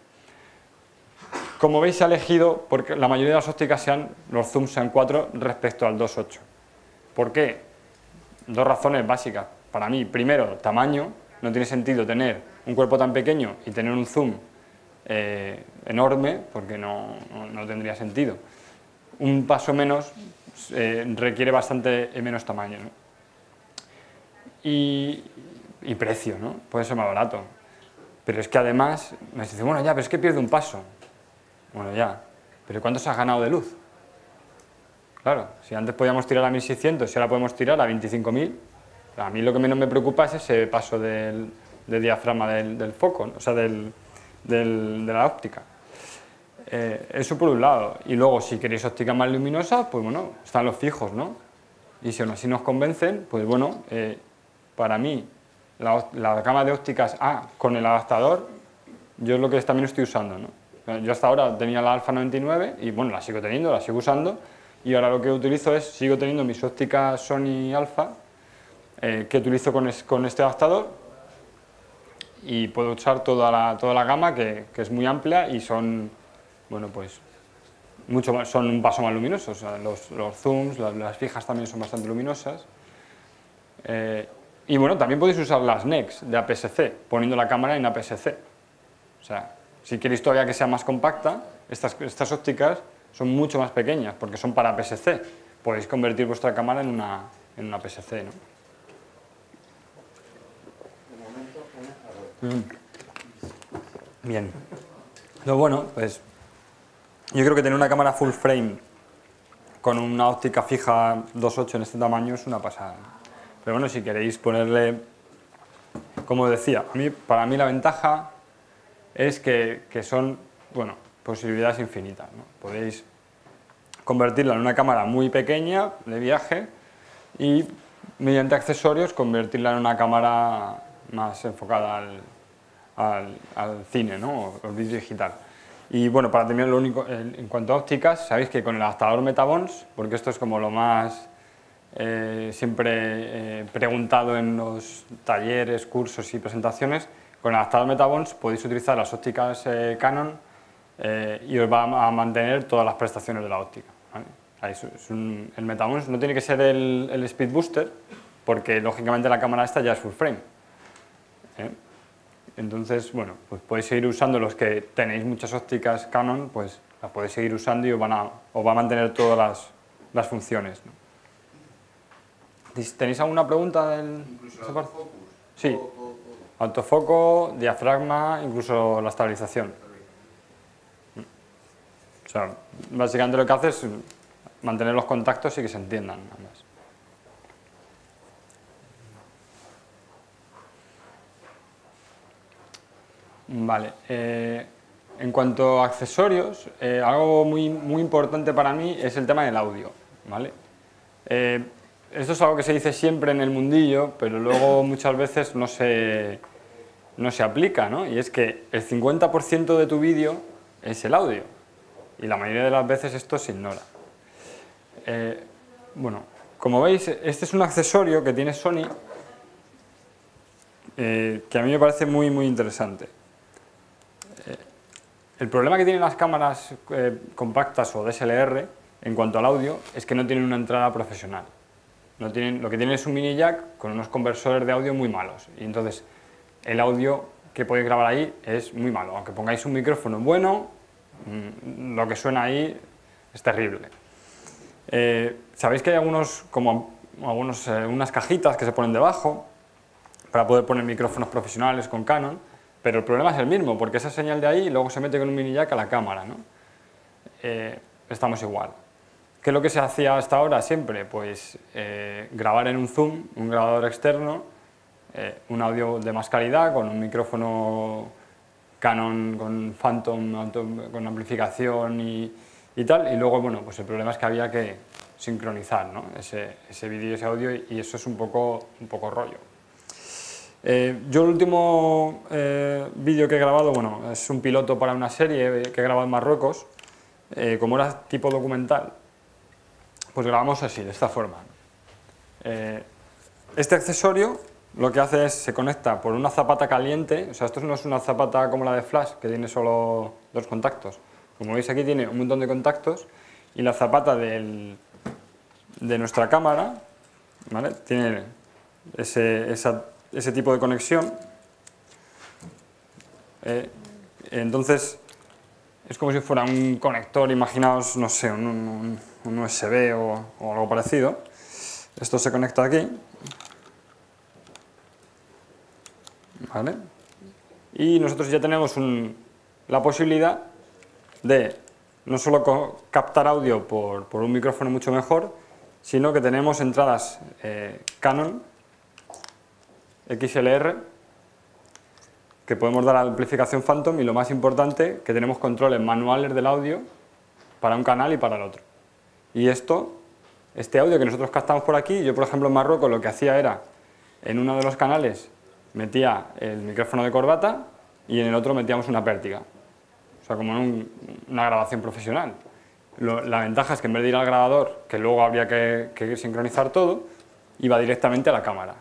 Como veis, se ha elegido porque la mayoría de las ópticas los zooms sean 4 respecto al 2.8. ¿Por qué? Dos razones básicas. Para mí, primero, tamaño. No tiene sentido tener un cuerpo tan pequeño y tener un zoom enorme, porque no tendría sentido. Un paso menos requiere bastante menos tamaño, ¿no? Y precio, ¿no? Puede ser más barato. Pero es que además me dice, bueno, ya, pero es que pierde un paso. Bueno, ya, pero ¿cuánto se ha ganado de luz? Claro, si antes podíamos tirar a 1600, si ahora podemos tirar a 25.000, a mí lo que menos me preocupa es ese paso de diafragma del foco, ¿no? O sea, de la óptica. Eso por un lado. Y luego, si queréis óptica más luminosa, pues bueno, están los fijos, ¿no? Y si aún así nos convencen, pues bueno, para mí, la gama de ópticas A con el adaptador, yo es lo que también estoy usando, ¿no? Yo hasta ahora tenía la Alpha 99 y bueno, la sigo teniendo, la sigo usando, y ahora lo que utilizo sigo teniendo mis ópticas Sony Alpha, que utilizo con este adaptador, y puedo usar toda la gama que es muy amplia y son, bueno, pues son un paso más luminosos. O sea, los zooms, las fijas también son bastante luminosas. Y bueno, también podéis usar las NEX de APS-C, poniendo la cámara en APS-C. O sea, si queréis todavía que sea más compacta, estas ópticas son mucho más pequeñas porque son para APS-C. Podéis convertir vuestra cámara en una APS-C, ¿no? Bien. Pero bueno, pues yo creo que tener una cámara full frame con una óptica fija 2.8 en este tamaño es una pasada. Pero bueno, si queréis ponerle, como decía, para mí la ventaja es que son, bueno, posibilidades infinitas, ¿no? Podéis convertirla en una cámara muy pequeña de viaje y mediante accesorios convertirla en una cámara más enfocada al cine, ¿no? O al vídeo digital. Y bueno, para terminar, lo único, en cuanto a ópticas, sabéis que con el adaptador Metabons, porque esto es como lo más siempre preguntado en los talleres, cursos y presentaciones, con el adaptador Metabons podéis utilizar las ópticas Canon y os va a mantener todas las prestaciones de la óptica, ¿vale? El Metabons no tiene que ser el Speed Booster, porque lógicamente la cámara esta ya es full frame. Entonces, bueno, pues podéis seguir usando los que tenéis muchas ópticas Canon, pues las podéis seguir usando y os va a mantener todas las funciones, ¿no? ¿Tenéis alguna pregunta del...? Incluso el autofocus. Sí, autofoco, diafragma, incluso la estabilización. O sea, básicamente lo que hace es mantener los contactos y que se entiendan, nada más. Vale, en cuanto a accesorios, algo muy importante para mí es el tema del audio, ¿vale? Esto es algo que se dice siempre en el mundillo, pero luego muchas veces no se aplica, ¿no? Y es que el 50% de tu vídeo es el audio, y la mayoría de las veces esto se ignora. Bueno, como veis, este es un accesorio que tiene Sony, que a mí me parece muy interesante. El problema que tienen las cámaras compactas o DSLR en cuanto al audio es que no tienen una entrada profesional. Lo que tienen es un mini jack con unos conversores de audio muy malos, y entonces el audio que podéis grabar ahí es muy malo. Aunque pongáis un micrófono bueno, lo que suena ahí es terrible. Sabéis que hay unas cajitas que se ponen debajo para poder poner micrófonos profesionales con Canon, pero el problema es el mismo, porque esa señal de ahí luego se mete con un mini jack a la cámara, ¿no? Estamos igual. ¿Qué es lo que se hacía hasta ahora siempre? Pues grabar en un zoom, un grabador externo, un audio de más calidad, con un micrófono Canon con Phantom, con amplificación y tal, y luego, bueno, pues el problema es que había que sincronizar, ¿no? ese vídeo y ese audio, y eso es un poco rollo. Yo el último vídeo que he grabado, bueno, es un piloto para una serie que he grabado en Marruecos, como era tipo documental, pues grabamos así, de esta forma. Este accesorio lo que hace es, se conecta por una zapata caliente, o sea, esto no es una zapata como la de Flash, que tiene solo 2 contactos. Como veis aquí tiene un montón de contactos, y la zapata de nuestra cámara, ¿vale?, tiene ese tipo de conexión. Entonces, es como si fuera un conector, imaginaos, no sé, un USB o algo parecido. Esto se conecta aquí, ¿vale? Y nosotros ya tenemos la posibilidad de no solo captar audio por un micrófono mucho mejor, sino que tenemos entradas Canon XLR, que podemos dar a la amplificación Phantom, y lo más importante, que tenemos controles manuales del audio para un canal y para el otro. Y este audio que nosotros captamos por aquí, yo por ejemplo en Marruecos lo que hacía era, en uno de los canales metía el micrófono de corbata y en el otro metíamos una pértiga. O sea, como en una grabación profesional. La ventaja es que en vez de ir al grabador, que luego habría que sincronizar todo, iba directamente a la cámara.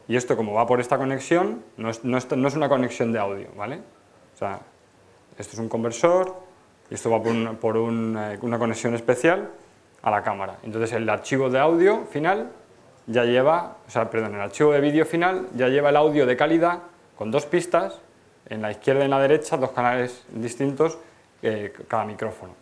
Y esto, como va por esta conexión, no es una conexión de audio, ¿vale? O sea, esto es un conversor y esto va por una conexión especial a la cámara. Entonces el archivo de audio final ya lleva, el archivo de vídeo final ya lleva el audio de calidad con 2 pistas, en la izquierda y en la derecha, 2 canales distintos cada micrófono.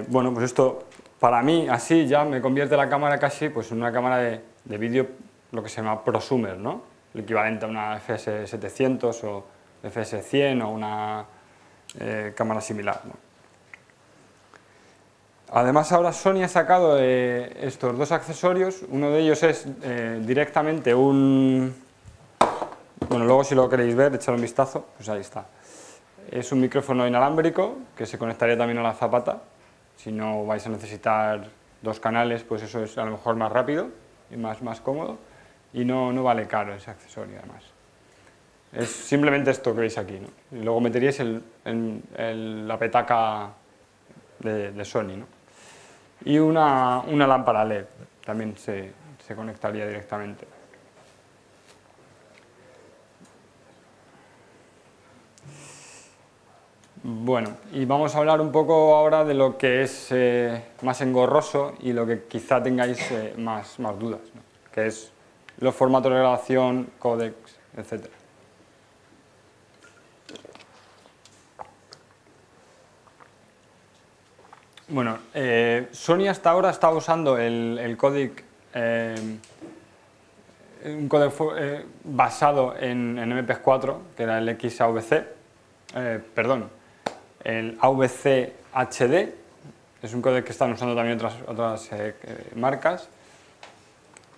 Bueno, pues esto para mí así ya me convierte la cámara casi pues en una cámara de vídeo, lo que se llama prosumer, ¿no? El equivalente a una FS700 o FS100 o una cámara similar, ¿no? Además ahora Sony ha sacado estos 2 accesorios. Uno de ellos es directamente bueno, luego si lo queréis ver, echar un vistazo, pues ahí está. Es un micrófono inalámbrico que se conectaría también a la zapata. Si no vais a necesitar 2 canales, pues eso es a lo mejor más rápido y más cómodo, y no vale caro ese accesorio además. Es simplemente esto que veis aquí, ¿no? Y luego meteríais la petaca de Sony, ¿no? Y una lámpara LED también se conectaría directamente. Bueno, y vamos a hablar un poco ahora de lo que es más engorroso y lo que quizá tengáis más dudas, ¿no? Que es los formatos de grabación, códecs, etc. Bueno, Sony hasta ahora está usando el códec, un códec basado en MP4, que era el XAVC, el AVC HD, es un códec que están usando también otras marcas,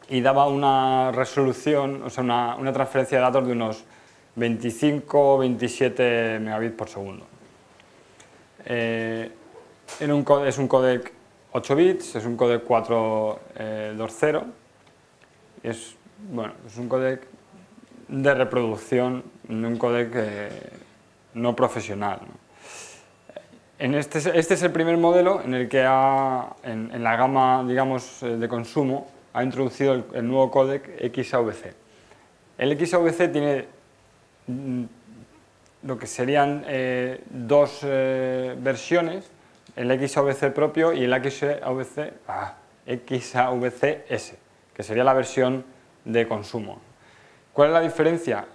y daba una resolución, o sea, una transferencia de datos de unos 25-27 megabits por segundo. Es un códec 8 bits, es un códec 420, es un códec de reproducción, un códec no profesional, ¿no? Este es el primer modelo en el que en la gama, digamos, de consumo, ha introducido el nuevo códec XAVC. El XAVC tiene lo que serían 2 versiones, el XAVC propio y el XAVC-S, que sería la versión de consumo. ¿Cuál es la diferencia?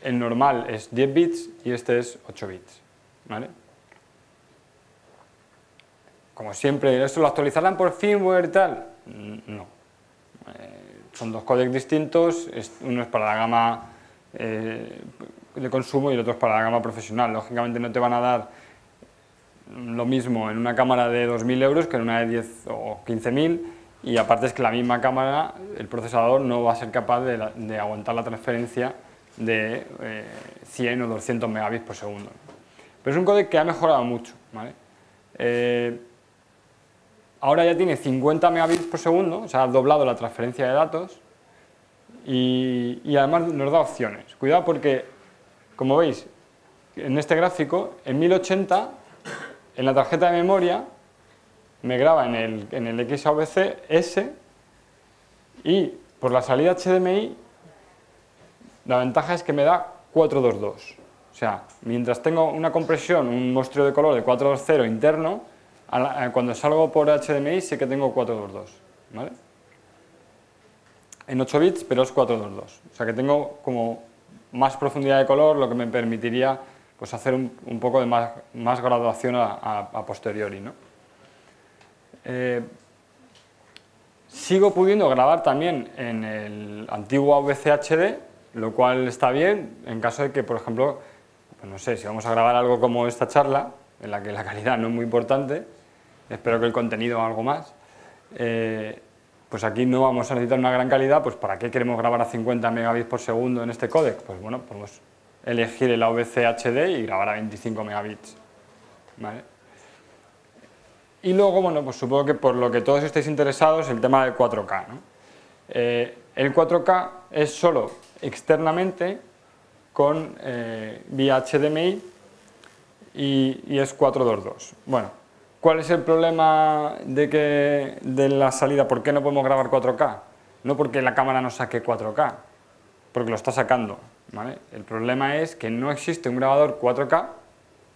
El normal es 10 bits y este es 8 bits, ¿vale? Como siempre, ¿esto lo actualizarán por firmware y tal? No. son dos códecs distintos, uno es para la gama de consumo y el otro es para la gama profesional. Lógicamente no te van a dar lo mismo en una cámara de 2.000 euros que en una de 10 o 15.000, y aparte es que la misma cámara, el procesador no va a ser capaz de aguantar la transferencia de 100 o 200 megabits por segundo. Pero es un códec que ha mejorado mucho, ¿vale? Ahora ya tiene 50 megabits por segundo, o sea, ha doblado la transferencia de datos y además nos da opciones. Cuidado porque, como veis, en este gráfico, en 1080, en la tarjeta de memoria, me graba en el XAVC-S y por la salida HDMI, la ventaja es que me da 422. O sea, mientras tengo una compresión, un muestreo de color de 420 interno, cuando salgo por HDMI sí que tengo 422, ¿vale? En 8 bits, pero es 422. O sea que tengo como más profundidad de color, lo que me permitiría pues, hacer un poco de más graduación a posteriori, ¿no? Sigo pudiendo grabar también en el antiguo AVC HD, lo cual está bien en caso de que, por ejemplo, pues no sé, si vamos a grabar algo como esta charla, en la que la calidad no es muy importante, espero que el contenido algo más, pues aquí no vamos a necesitar una gran calidad, pues ¿para qué queremos grabar a 50 megabits por segundo en este códec? Pues bueno, podemos elegir el AVC HD y grabar a 25 megabits, ¿vale? Y luego, bueno, pues supongo que por lo que todos estéis interesados, el tema del 4K, ¿no? El 4K es solo externamente con vía HDMI y es 422. Bueno, ¿cuál es el problema de la salida? ¿Por qué no podemos grabar 4K? No porque la cámara no saque 4K, porque lo está sacando, ¿vale? El problema es que no existe un grabador 4K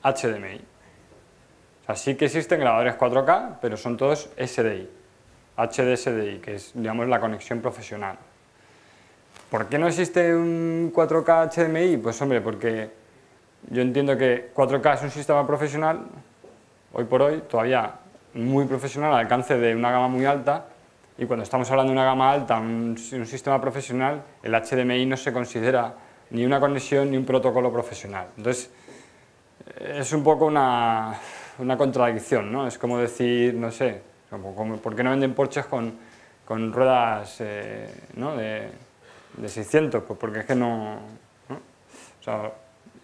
HDMI. O sea, sí que existen grabadores 4K, pero son todos SDI, HDSDI, que es, digamos, la conexión profesional. ¿Por qué no existe un 4K HDMI? Pues hombre, porque yo entiendo que 4K es un sistema profesional, hoy por hoy, todavía muy profesional, al alcance de una gama muy alta, y cuando estamos hablando de una gama alta, un sistema profesional, el HDMI no se considera ni una conexión ni un protocolo profesional. Entonces, es un poco una contradicción, ¿no? Es como decir, no sé, ¿por qué no venden Porsches con ruedas ¿no? de 600? Pues porque es que no, ¿no? O sea,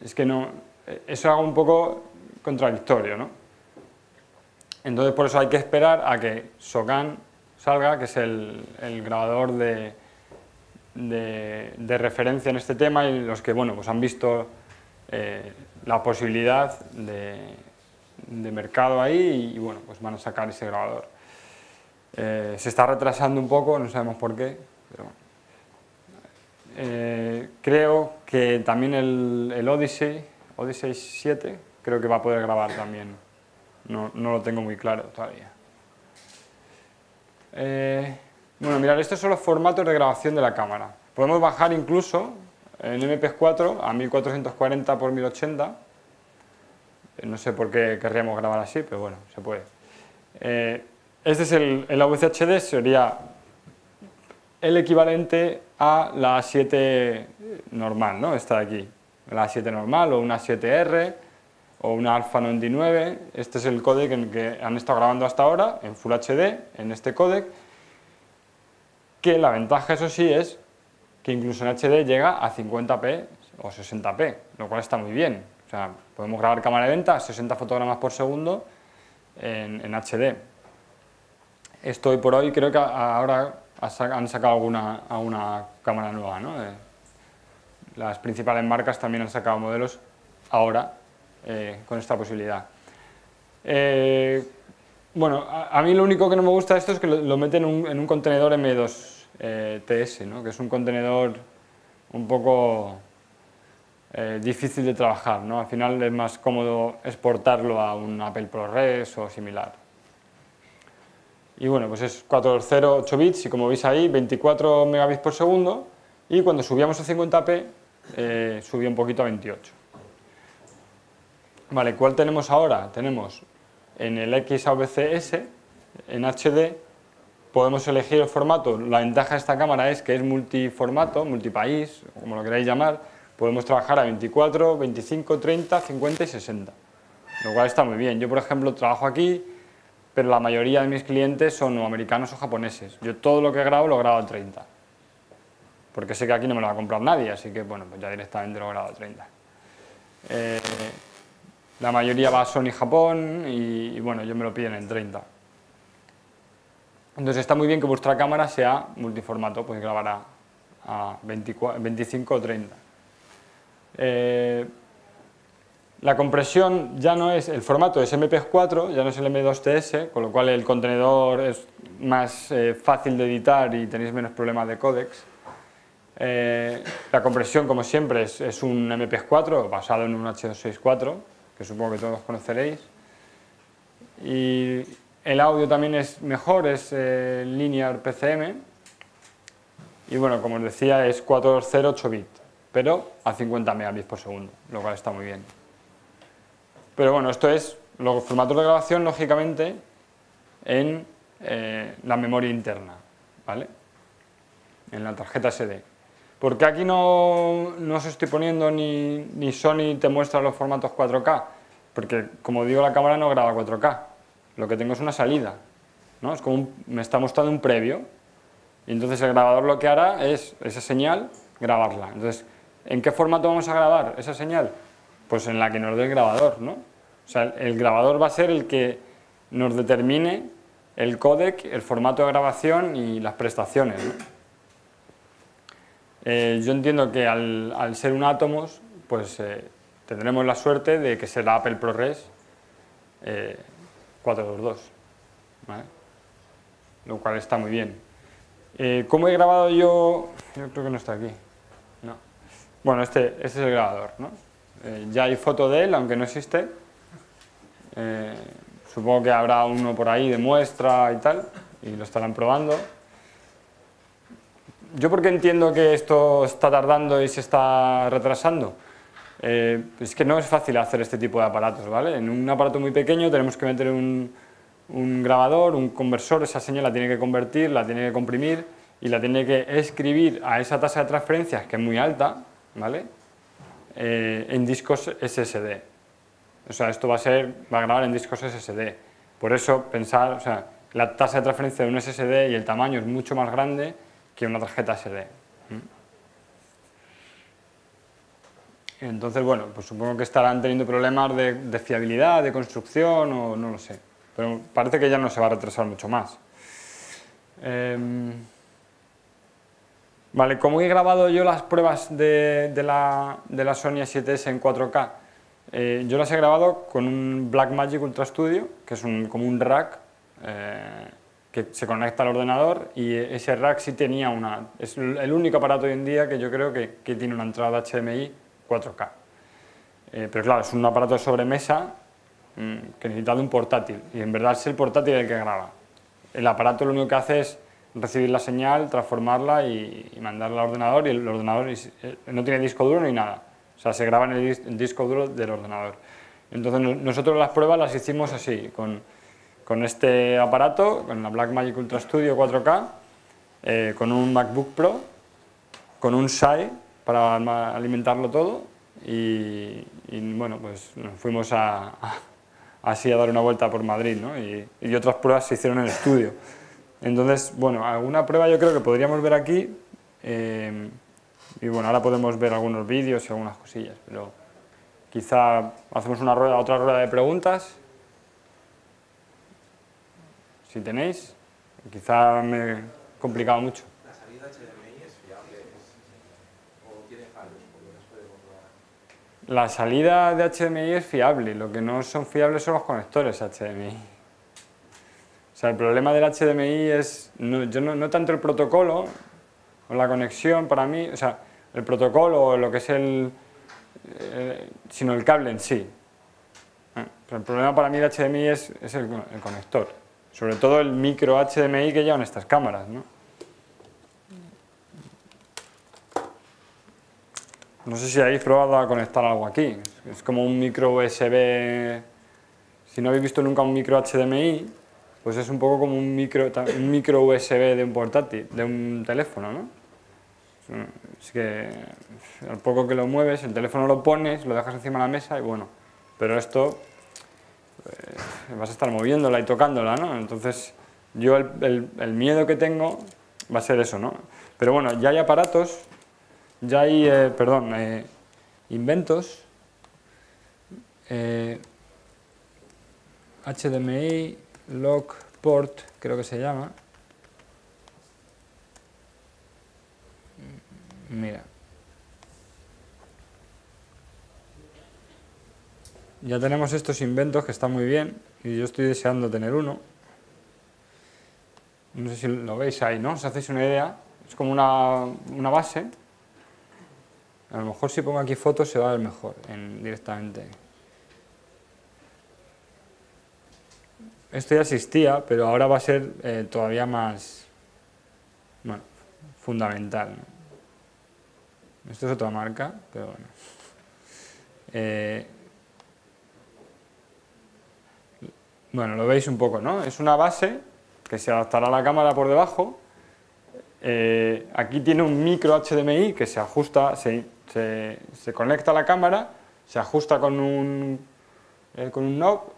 es que no, eso es algo un poco contradictorio, ¿no? Entonces por eso hay que esperar a que SOCAN salga, que es el grabador de referencia en este tema, y los que, bueno, pues han visto la posibilidad de mercado ahí y bueno, pues van a sacar ese grabador. Se está retrasando un poco, no sabemos por qué, pero creo que también el Odyssey 7 creo que va a poder grabar también, no lo tengo muy claro todavía. Bueno, mirad, estos son los formatos de grabación de la cámara. Podemos bajar incluso en MP4 a 1440 x 1080. No sé por qué querríamos grabar así, pero bueno, se puede. Este es el AVC HD, sería el equivalente a la A7 normal, ¿no? Esta de aquí, la A7 normal o una 7R o una Alpha 99. Este es el códec en el que han estado grabando hasta ahora, en Full HD, en este códec, que la ventaja, eso sí, es que incluso en HD llega a 50p o 60p, lo cual está muy bien. O sea, podemos grabar cámara de venta a 60 fotogramas por segundo en HD. Esto hoy por hoy creo que ahora han sacado alguna cámara nueva, ¿no? Las principales marcas también han sacado modelos ahora con esta posibilidad. Bueno, a mí lo único que no me gusta de esto es que lo meten en un contenedor M2TS, ¿no? Que es un contenedor un poco difícil de trabajar, ¿no? Al final es más cómodo exportarlo a un Apple ProRes o similar. Y bueno, pues es 4.0, 8 bits y como veis ahí 24 megabits por segundo, y cuando subíamos a 50p subía un poquito a 28. Vale, ¿cuál tenemos ahora? Tenemos en el XAVC-S en HD podemos elegir el formato. La ventaja de esta cámara es que es multiformato, multipaís, como lo queráis llamar. Podemos trabajar a 24, 25, 30, 50 y 60, lo cual está muy bien. Yo, por ejemplo, trabajo aquí, pero la mayoría de mis clientes son o americanos o japoneses. Yo todo lo que grabo lo grabo a 30, porque sé que aquí no me lo va a comprar nadie, así que bueno, pues ya directamente lo grabo a 30. La mayoría va a Sony Japón y bueno, yo me lo piden en 30. Entonces está muy bien que vuestra cámara sea multiformato, podéis grabar a 25 o 30. La compresión ya no es, el formato es MP4, ya no es el M2TS, con lo cual el contenedor es más fácil de editar y tenéis menos problemas de códecs. La compresión, como siempre, es un MP4 basado en un H264, que supongo que todos conoceréis. Y el audio también es mejor, es Linear PCM. Y bueno, como os decía, es 4.0 8 bits, pero a 50 megabits por segundo, lo cual está muy bien. Pero bueno, esto es los formatos de grabación, lógicamente, en la memoria interna, ¿vale? En la tarjeta SD. ¿Por qué aquí no os estoy poniendo ni Sony te muestra los formatos 4K? Porque, como digo, la cámara no graba 4K. Lo que tengo es una salida, ¿no? Es como me está mostrando un previo. Y entonces el grabador lo que hará es esa señal, grabarla. Entonces, ¿en qué formato vamos a grabar esa señal? Pues en la que nos dé el grabador, ¿no? O sea, el grabador va a ser el que nos determine el códec, el formato de grabación y las prestaciones, ¿no? Yo entiendo que al ser un Atomos, pues tendremos la suerte de que será Apple ProRes 422, ¿vale? Lo cual está muy bien. ¿Cómo he grabado yo? Yo creo que no está aquí. No. Bueno, este es el grabador, ¿no? Ya hay foto de él, aunque no existe. Supongo que habrá uno por ahí de muestra y tal, y lo estarán probando. ¿Yo por qué entiendo que esto está tardando y se está retrasando? Es que no es fácil hacer este tipo de aparatos, ¿vale? En un aparato muy pequeño tenemos que meter un grabador, un conversor, esa señal la tiene que convertir, la tiene que comprimir y la tiene que escribir a esa tasa de transferencias, que es muy alta, ¿vale? En discos SSD. O sea, esto va a grabar en discos SSD. Por eso pensar, o sea, la tasa de transferencia de un SSD y el tamaño es mucho más grande que una tarjeta SD. Entonces, bueno, pues supongo que estarán teniendo problemas de fiabilidad, de construcción, o no lo sé. Pero parece que ya no se va a retrasar mucho más. Vale, ¿cómo he grabado yo las pruebas de la Sony A7S en 4K? Yo las he grabado con un Blackmagic Ultra Studio, que es como un rack que se conecta al ordenador, y ese rack sí tenía es el único aparato hoy en día que yo creo que tiene una entrada HDMI 4K. Pero claro, es un aparato de sobremesa que necesita de un portátil, y en verdad es el portátil el que graba. El aparato lo único que hace es recibir la señal, transformarla y mandarla al ordenador, y el ordenador no tiene disco duro ni nada. O sea, se graba en el disco duro del ordenador. Entonces nosotros las pruebas las hicimos así, con este aparato, con la Blackmagic Ultra Studio 4K, con un MacBook Pro, con un SAI para alimentarlo todo, y bueno, pues nos fuimos así a dar una vuelta por Madrid, ¿no? Y otras pruebas se hicieron en el estudio. Entonces, bueno, alguna prueba yo creo que podríamos ver aquí, y bueno, ahora podemos ver algunos vídeos y algunas cosillas, pero quizá hacemos otra rueda de preguntas. Si tenéis, quizá me he complicado mucho. ¿La salida HDMI es fiable o tiene fallos? Porque las puede comprobar. La salida de HDMI es fiable, lo que no son fiables son los conectores HDMI. O sea, el problema del HDMI es no tanto el protocolo o la conexión para mí, o sea, el protocolo o lo que es sino el cable en sí. Pero el problema para mí del HDMI es el conector. Sobre todo el micro HDMI que llevan estas cámaras, ¿no? No sé si habéis probado a conectar algo aquí. Es como un micro USB. Si no habéis visto nunca un micro HDMI, pues es un poco como un micro USB de un portátil, de un teléfono, ¿no? Es que al poco que lo mueves, el teléfono lo pones, lo dejas encima de la mesa y bueno, pero esto vas a estar moviéndola y tocándola, ¿no? Entonces yo el miedo que tengo va a ser eso, ¿no? Pero bueno, ya hay aparatos, ya hay, inventos, HDMI, Lock Port, creo que se llama. Mira. Ya tenemos estos inventos que están muy bien y yo estoy deseando tener uno. No sé si lo veis ahí, ¿no? Os hacéis una idea. Es como una base. A lo mejor si pongo aquí fotos se va a ver mejor directamente. Esto ya existía, pero ahora va a ser todavía más, bueno, fundamental, ¿no? Esto es otra marca, pero bueno. Bueno, lo veis un poco, ¿no? Es una base que se adaptará a la cámara por debajo. Aquí tiene un micro HDMI que se ajusta, se conecta a la cámara, se ajusta con un knob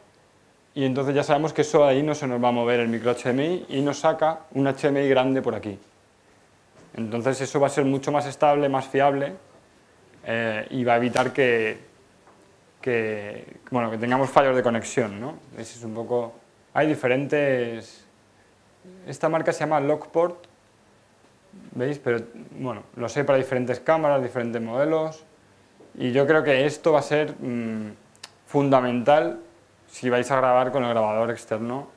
y entonces ya sabemos que eso ahí no se nos va a mover el micro HDMI y nos saca un HDMI grande por aquí. Entonces eso va a ser mucho más estable, más fiable y va a evitar que tengamos fallos de conexión, ¿no? Ese es un poco... Hay diferentes... Esta marca se llama Lockport, ¿veis? Pero bueno, lo sé para diferentes cámaras, diferentes modelos y yo creo que esto va a ser fundamental si vais a grabar con el grabador externo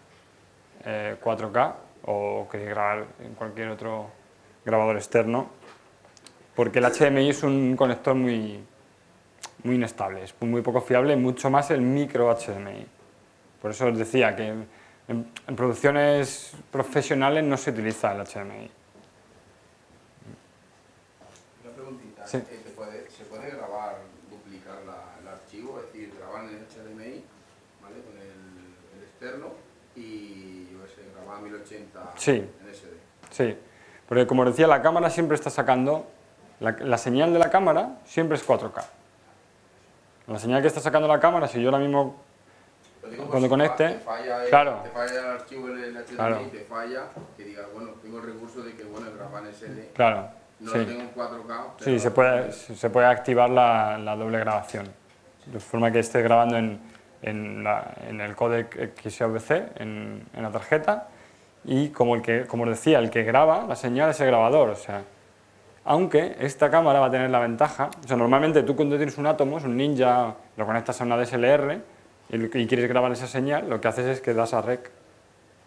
4K o queréis grabar en cualquier otro grabador externo, porque el HDMI es un conector muy inestable, es muy poco fiable, mucho más el micro HDMI. Por eso os decía que en producciones profesionales no se utiliza el HDMI. Una preguntita, Sí. ¿se puede grabar, duplicar el archivo, es decir, grabar en el HDMI, ¿vale? Con el externo y yo qué sé, grabar a 1080 Sí. en SD? Sí, porque como os decía, la cámara siempre está sacando, la señal de la cámara siempre es 4K. La señal que está sacando la cámara, si yo ahora mismo cuando conecte, te falla claro, el archivo en el HDMI, claro, te falla, que digas, bueno, tengo el recurso de que, bueno, grabar en SD, claro, no sí. lo tengo en 4K. Sí, se puede activar la doble grabación, de forma que esté grabando en el códec XAVC, en la tarjeta, y como os decía, el que graba la señal es el grabador, o sea, aunque esta cámara va a tener la ventaja, o sea, normalmente tú cuando tienes un Atomos, un Ninja, lo conectas a una DSLR y quieres grabar esa señal, lo que haces es que das a rec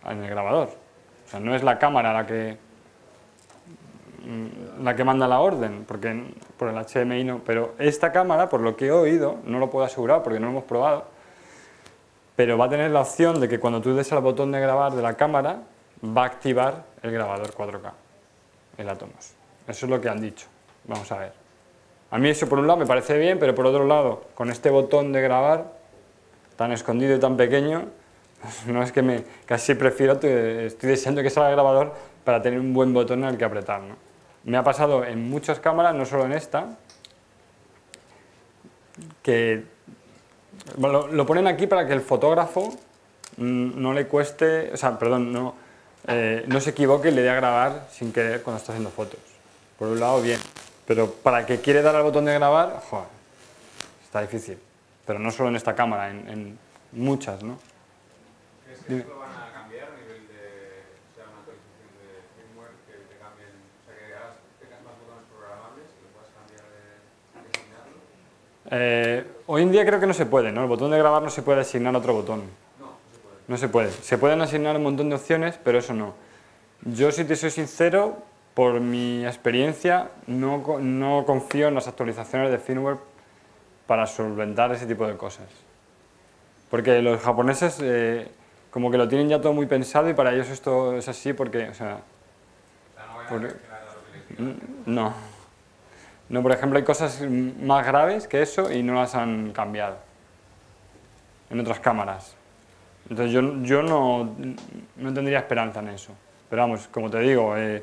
en el grabador, o sea, no es la cámara la que manda la orden, porque por el HDMI no, pero esta cámara, por lo que he oído, no lo puedo asegurar porque no lo hemos probado, pero va a tener la opción de que cuando tú des al botón de grabar de la cámara, va a activar el grabador 4K, el Atomos. Eso es lo que han dicho, vamos a ver. A mí eso por un lado me parece bien, pero por otro lado, con este botón de grabar, tan escondido y tan pequeño, pues no es que casi prefiero, estoy deseando que salga el grabador para tener un buen botón en el que apretar, ¿no? Me ha pasado en muchas cámaras, no solo en esta, que lo ponen aquí para que el fotógrafo no le cueste, o sea, perdón, no se equivoque y le dé a grabar sin querer cuando está haciendo fotos. Por un lado, bien, pero para el que quiere dar al botón de grabar, joder, está difícil. Pero no solo en esta cámara, en muchas, ¿no? ¿Crees que esto lo van a cambiar a nivel de, o sea, una actualización de firmware que te cambien, o sea, que hagas más botones programables y lo puedas cambiar de asignarlo? Hoy en día creo que no se puede, ¿no? El botón de grabar no se puede asignar otro botón. No se puede. Se pueden asignar un montón de opciones, pero eso no. Yo, si te soy sincero, por mi experiencia, no confío en las actualizaciones de firmware para solventar ese tipo de cosas. Porque los japoneses como que lo tienen ya todo muy pensado y para ellos esto es así porque, o sea... No. No, por ejemplo, hay cosas más graves que eso y no las han cambiado en otras cámaras. Entonces yo no tendría esperanza en eso. Pero vamos, como te digo, yo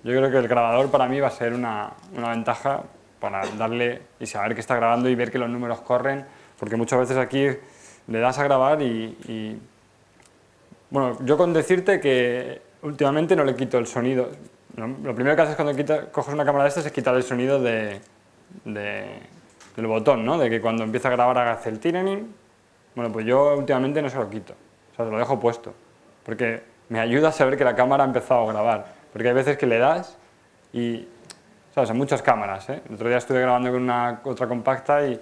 creo que el grabador para mí va a ser una ventaja para darle y saber que está grabando y ver que los números corren, porque muchas veces aquí le das a grabar y bueno, yo con decirte que últimamente no le quito el sonido. Lo primero que haces cuando coges una cámara de estas es quitar el sonido del botón, ¿no? De que cuando empieza a grabar haga el tirening. Bueno, pues yo últimamente no se lo quito, o sea, se lo dejo puesto, porque me ayuda a saber que la cámara ha empezado a grabar, porque hay veces que le das y, ¿sabes? En muchas cámaras, ¿eh? El otro día estuve grabando con otra compacta y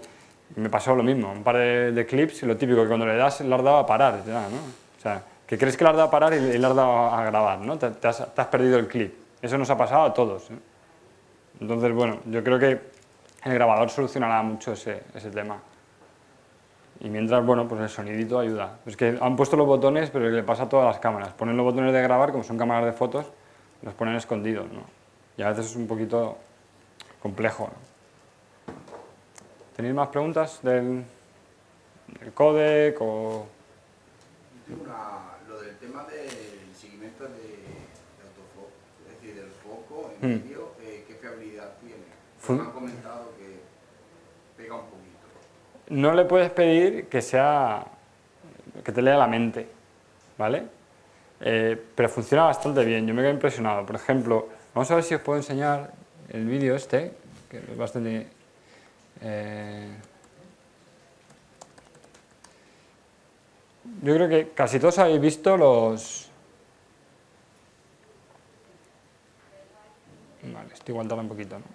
me pasó lo mismo, un par de clips y lo típico, que cuando le das le has dado a parar, ya, ¿no? O sea, que crees que le has dado a parar y le has dado a grabar, ¿no? Te has perdido el clip. Eso nos ha pasado a todos, ¿eh? Entonces, bueno, yo creo que el grabador solucionará mucho ese tema. Y mientras, bueno, pues el sonidito ayuda. Es que han puesto los botones, pero le pasa a todas las cámaras. Ponen los botones de grabar, como son cámaras de fotos, los ponen escondidos, ¿no? Y a veces es un poquito complejo, ¿no? ¿Tenéis más preguntas del codec o...? Tengo lo del tema del seguimiento de autofoco, es decir, del foco en vídeo, ¿qué fiabilidad tiene? Me han comentado que pega un poquito. No le puedes pedir que te lea la mente, ¿vale? Pero funciona bastante bien, yo me quedo impresionado. Por ejemplo, vamos a ver si os puedo enseñar el vídeo este, que es bastante... yo creo que casi todos habéis visto los... Vale, esto igual tarda un poquito, ¿no?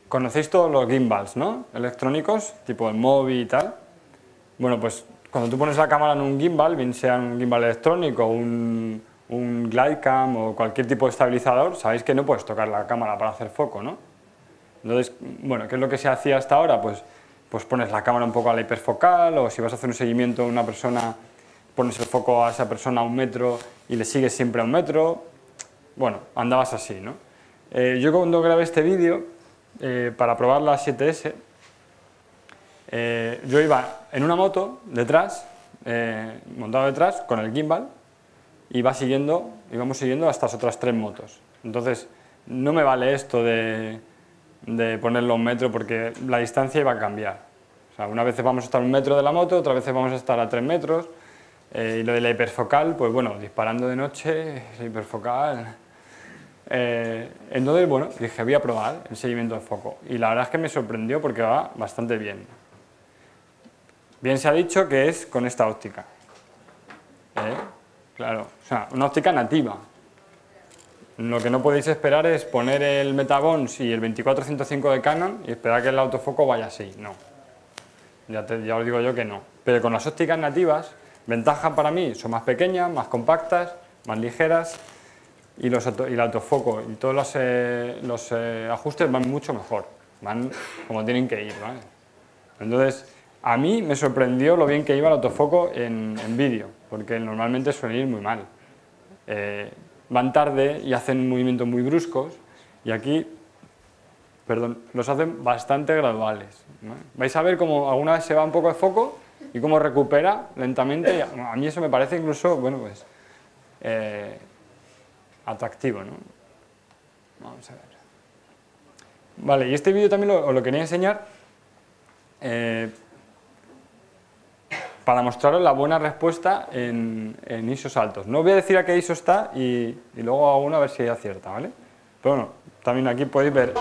Conocéis todos los gimbals, ¿no? Electrónicos, tipo el móvil y tal. Bueno, pues cuando tú pones la cámara en un gimbal, bien sea un gimbal electrónico, un glidecam o cualquier tipo de estabilizador, sabéis que no puedes tocar la cámara para hacer foco, ¿no? Entonces, bueno, ¿qué es lo que se hacía hasta ahora? Pues pones la cámara un poco a la hiperfocal, o si vas a hacer un seguimiento a una persona, pones el foco a esa persona a 1 metro y le sigues siempre a 1 metro. Bueno, andabas así, ¿no? Yo cuando grabé este vídeo, para probar la 7S, yo iba en una moto detrás, montado detrás con el gimbal, y íbamos siguiendo hasta las otras 3 motos. Entonces, no me vale esto de ponerlo a 1 metro porque la distancia iba a cambiar. O sea, una vez vamos a estar a 1 metro de la moto, otra vez vamos a estar a 3 metros, y lo de la hiperfocal, pues bueno, disparando de noche, la hiperfocal... entonces, bueno, dije, voy a probar el seguimiento de foco. Y la verdad es que me sorprendió porque va bastante bien. Bien se ha dicho que es con esta óptica. Claro, o sea, una óptica nativa. Lo que no podéis esperar es poner el Metabons y el 24-105 de Canon y esperar que el autofoco vaya así. No. Ya os digo yo que no. Pero con las ópticas nativas, ventaja para mí, son más pequeñas, más compactas, más ligeras. Y el autofoco y todos los ajustes van mucho mejor, van como tienen que ir, ¿vale? Entonces, a mí me sorprendió lo bien que iba el autofoco en vídeo, porque normalmente suele ir muy mal. Van tarde y hacen movimientos muy bruscos, y aquí, perdón, los hacen bastante graduales, ¿no? Vais a ver cómo alguna vez se va un poco de foco y cómo recupera lentamente, y a mí eso me parece incluso, bueno, pues... atractivo, ¿no? Vamos a ver. Vale, y este vídeo también os lo quería enseñar para mostraros la buena respuesta en ISOs altos. No os voy a decir a qué ISO está y luego hago uno a ver si acierta, ¿vale? Pero bueno, también aquí podéis ver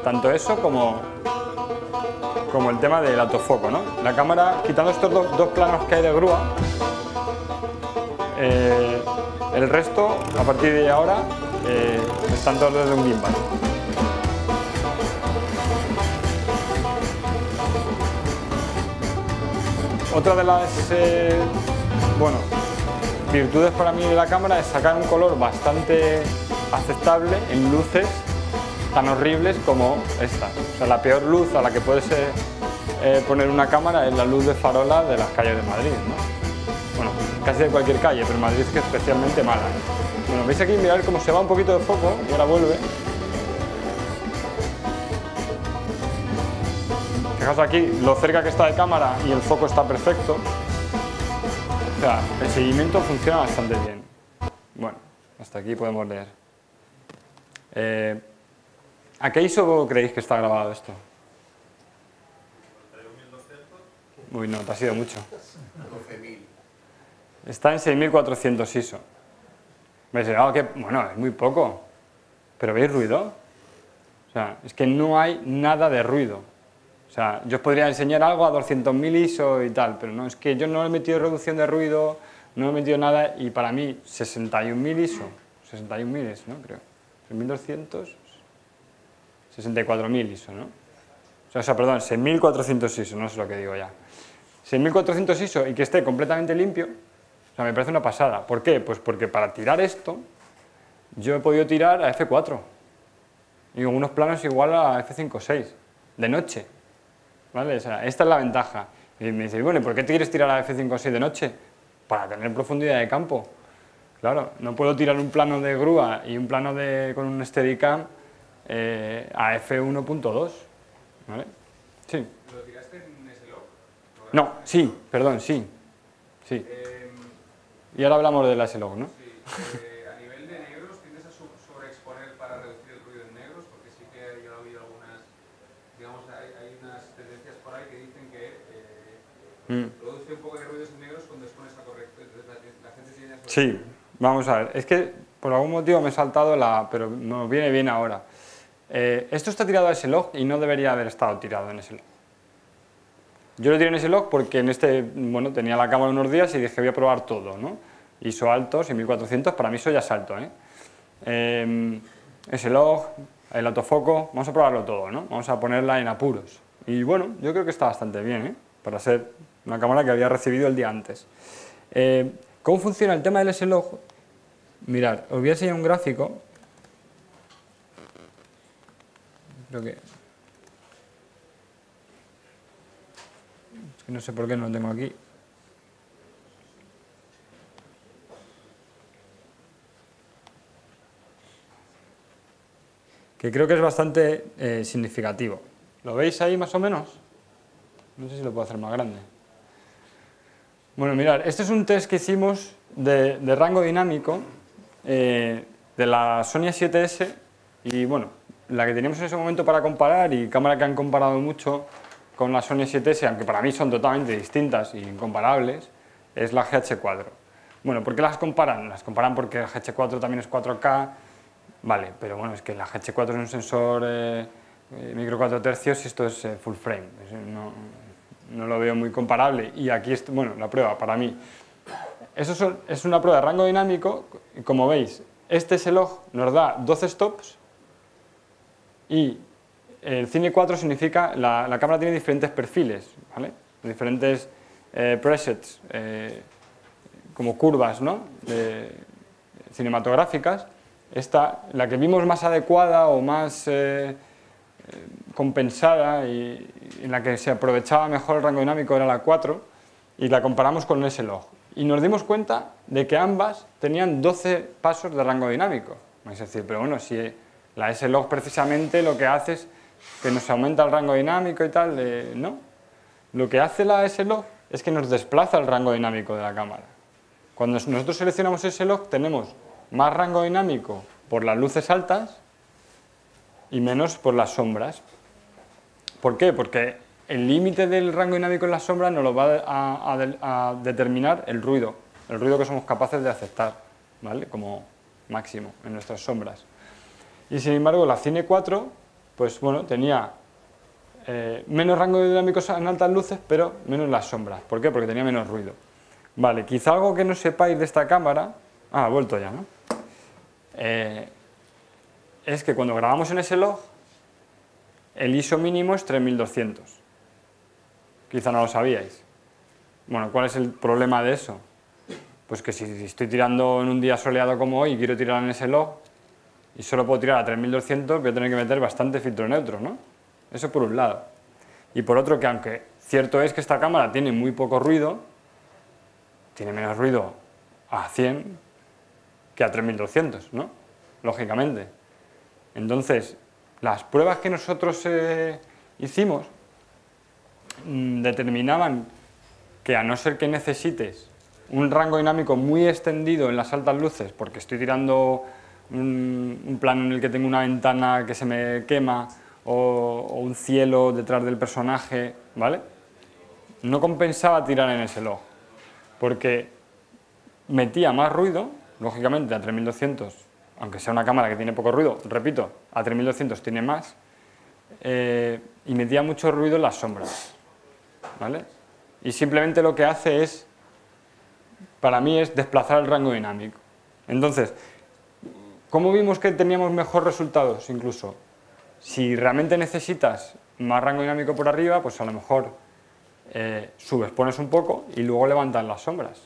tanto eso como el tema del autofoco, ¿no? La cámara, quitando estos dos planos que hay de grúa, el resto, a partir de ahora, están todos desde un gimbal. Otra de las virtudes para mí de la cámara es sacar un color bastante aceptable en luces tan horribles como esta. O sea, la peor luz a la que puedes poner una cámara es la luz de farola de las calles de Madrid, ¿no? Bueno, casi de cualquier calle, pero en Madrid es que es especialmente mala. Bueno, veis aquí, mirad cómo se va un poquito de foco y ahora vuelve. Fijaos aquí lo cerca que está de cámara y el foco está perfecto. O sea, el seguimiento funciona bastante bien. Bueno, hasta aquí podemos leer. ¿A qué ISO creéis que está grabado esto? Uy, no, te ha sido mucho. 12.000. Está en 6400 ISO. ¿Veis? Bueno, es muy poco. ¿Pero veis ruido? O sea, es que no hay nada de ruido. O sea, yo os podría enseñar algo a 200.000 ISO y tal, pero no, es que yo no he metido reducción de ruido, no he metido nada, y para mí 61.000 ISO, 61.000 es, ¿no? Creo. 3.200, 64.000 ISO, ¿no? O sea, perdón, 6.400 ISO, no sé lo que digo ya. 6.400 ISO y que esté completamente limpio, o sea, me parece una pasada. ¿Por qué? Pues porque para tirar esto, yo he podido tirar a F4 y con unos planos igual a F5.6, de noche, ¿vale? O sea, esta es la ventaja. Y me dice, bueno, ¿y por qué te quieres tirar a F5.6 de noche? Para tener profundidad de campo. Claro, no puedo tirar un plano de grúa y un plano con un Steadicam a F1.2, ¿vale? Sí. ¿Lo tiraste en S-Log? No, sí, perdón, sí. Sí. Y ahora hablamos del S-Log, ¿no? Sí. A nivel de negros, ¿tiendes a sobreexponer para reducir el ruido en negros? Porque sí que yo he oído algunas, digamos, hay unas tendencias por ahí que dicen que produce un poco de ruidos en negros cuando expones a correcto. Entonces la gente tiene a Sí, vamos a ver. Es que por algún motivo me he saltado pero nos viene bien ahora. Esto está tirado a S-Log y no debería haber estado tirado en S-Log. Yo lo tiré en S-Log porque bueno, tenía la cámara unos días y dije voy a probar todo, ¿no? ISO alto, 6400, para mí eso ya es alto, S-Log, el autofoco, vamos a probarlo todo, ¿no? Vamos a ponerla en apuros. Y bueno, yo creo que está bastante bien, para ser una cámara que había recibido el día antes. ¿Cómo funciona el tema del S-Log? Mirad, os voy a enseñar un gráfico. Creo que... Es que no sé por qué no lo tengo aquí. Que creo que es bastante significativo. ¿Lo veis ahí más o menos? No sé si lo puedo hacer más grande. Bueno, mirad, este es un test que hicimos de rango dinámico de la Sony A7S y bueno, la que teníamos en ese momento para comparar y cámara que han comparado mucho con la Sony A7S, aunque para mí son totalmente distintas e incomparables, es la GH4. Bueno, ¿por qué las comparan? Las comparan porque la GH4 también es 4K, vale, pero bueno, es que la GH4 es un sensor micro 4 tercios y esto es full frame, no lo veo muy comparable. Y aquí, bueno, la prueba para mí. Eso es una prueba de rango dinámico, y como veis, este S-Log nos da 12 stops y el Cine 4 significa, la cámara tiene diferentes perfiles, ¿vale? Diferentes presets, como curvas, ¿no? Cinematográficas. Esta, la que vimos más adecuada o más compensada y en la que se aprovechaba mejor el rango dinámico era la 4 y la comparamos con el S-Log. Y nos dimos cuenta de que ambas tenían 12 pasos de rango dinámico. Vais a decir, pero bueno, si la S-Log precisamente lo que hace es que nos aumenta el rango dinámico y tal, no. Lo que hace la S-Log es que nos desplaza el rango dinámico de la cámara. Cuando nosotros seleccionamos S-Log tenemos más rango dinámico por las luces altas y menos por las sombras. ¿Por qué? Porque el límite del rango dinámico en las sombras nos lo va a determinar el ruido que somos capaces de aceptar, ¿vale? Como máximo en nuestras sombras. Y sin embargo la Cine 4, pues bueno, tenía menos rango dinámico en altas luces, pero menos en las sombras. ¿Por qué? Porque tenía menos ruido. Vale, quizá algo que no sepáis de esta cámara, ha vuelto ya, ¿no? Es que cuando grabamos en S-Log, el ISO mínimo es 3200. Quizá no lo sabíais. Bueno, ¿cuál es el problema de eso? Pues que si estoy tirando en un día soleado como hoy y quiero tirar en S-Log y solo puedo tirar a 3200, voy a tener que meter bastante filtro neutro, ¿no? Eso por un lado. Y por otro, que aunque cierto es que esta cámara tiene muy poco ruido, tiene menos ruido a 100 que a 3200, ¿no? Lógicamente. Entonces, las pruebas que nosotros hicimos determinaban que, a no ser que necesites un rango dinámico muy extendido en las altas luces, porque estoy tirando un plano en el que tengo una ventana que se me quema o un cielo detrás del personaje, ¿vale? No compensaba tirar en ese log, porque metía más ruido, lógicamente a 3200, aunque sea una cámara que tiene poco ruido, repito, a 3200 tiene más, y metía mucho ruido en las sombras, ¿vale? Y simplemente lo que hace es, para mí, es desplazar el rango dinámico. Entonces, ¿cómo vimos que teníamos mejores resultados incluso? Si realmente necesitas más rango dinámico por arriba, pues a lo mejor subes, pones un poco y luego levantas las sombras.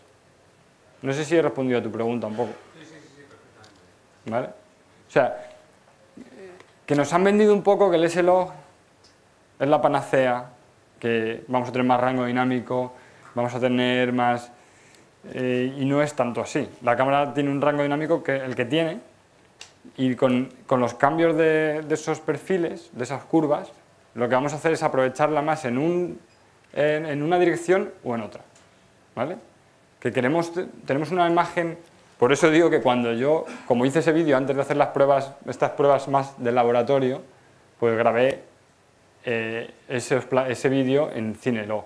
No sé si he respondido a tu pregunta un poco. Sí, perfectamente. ¿Vale? O sea, que nos han vendido un poco que el S-Log es la panacea, que vamos a tener más rango dinámico, vamos a tener más... y no es tanto así. La cámara tiene un rango dinámico que el que tiene, y con los cambios de esos perfiles, de esas curvas, lo que vamos a hacer es aprovecharla más en una dirección o en otra, ¿vale? Que tenemos una imagen, por eso digo que cuando yo, como hice ese vídeo antes de hacer estas pruebas más de laboratorio, pues grabé ese vídeo en CineLog,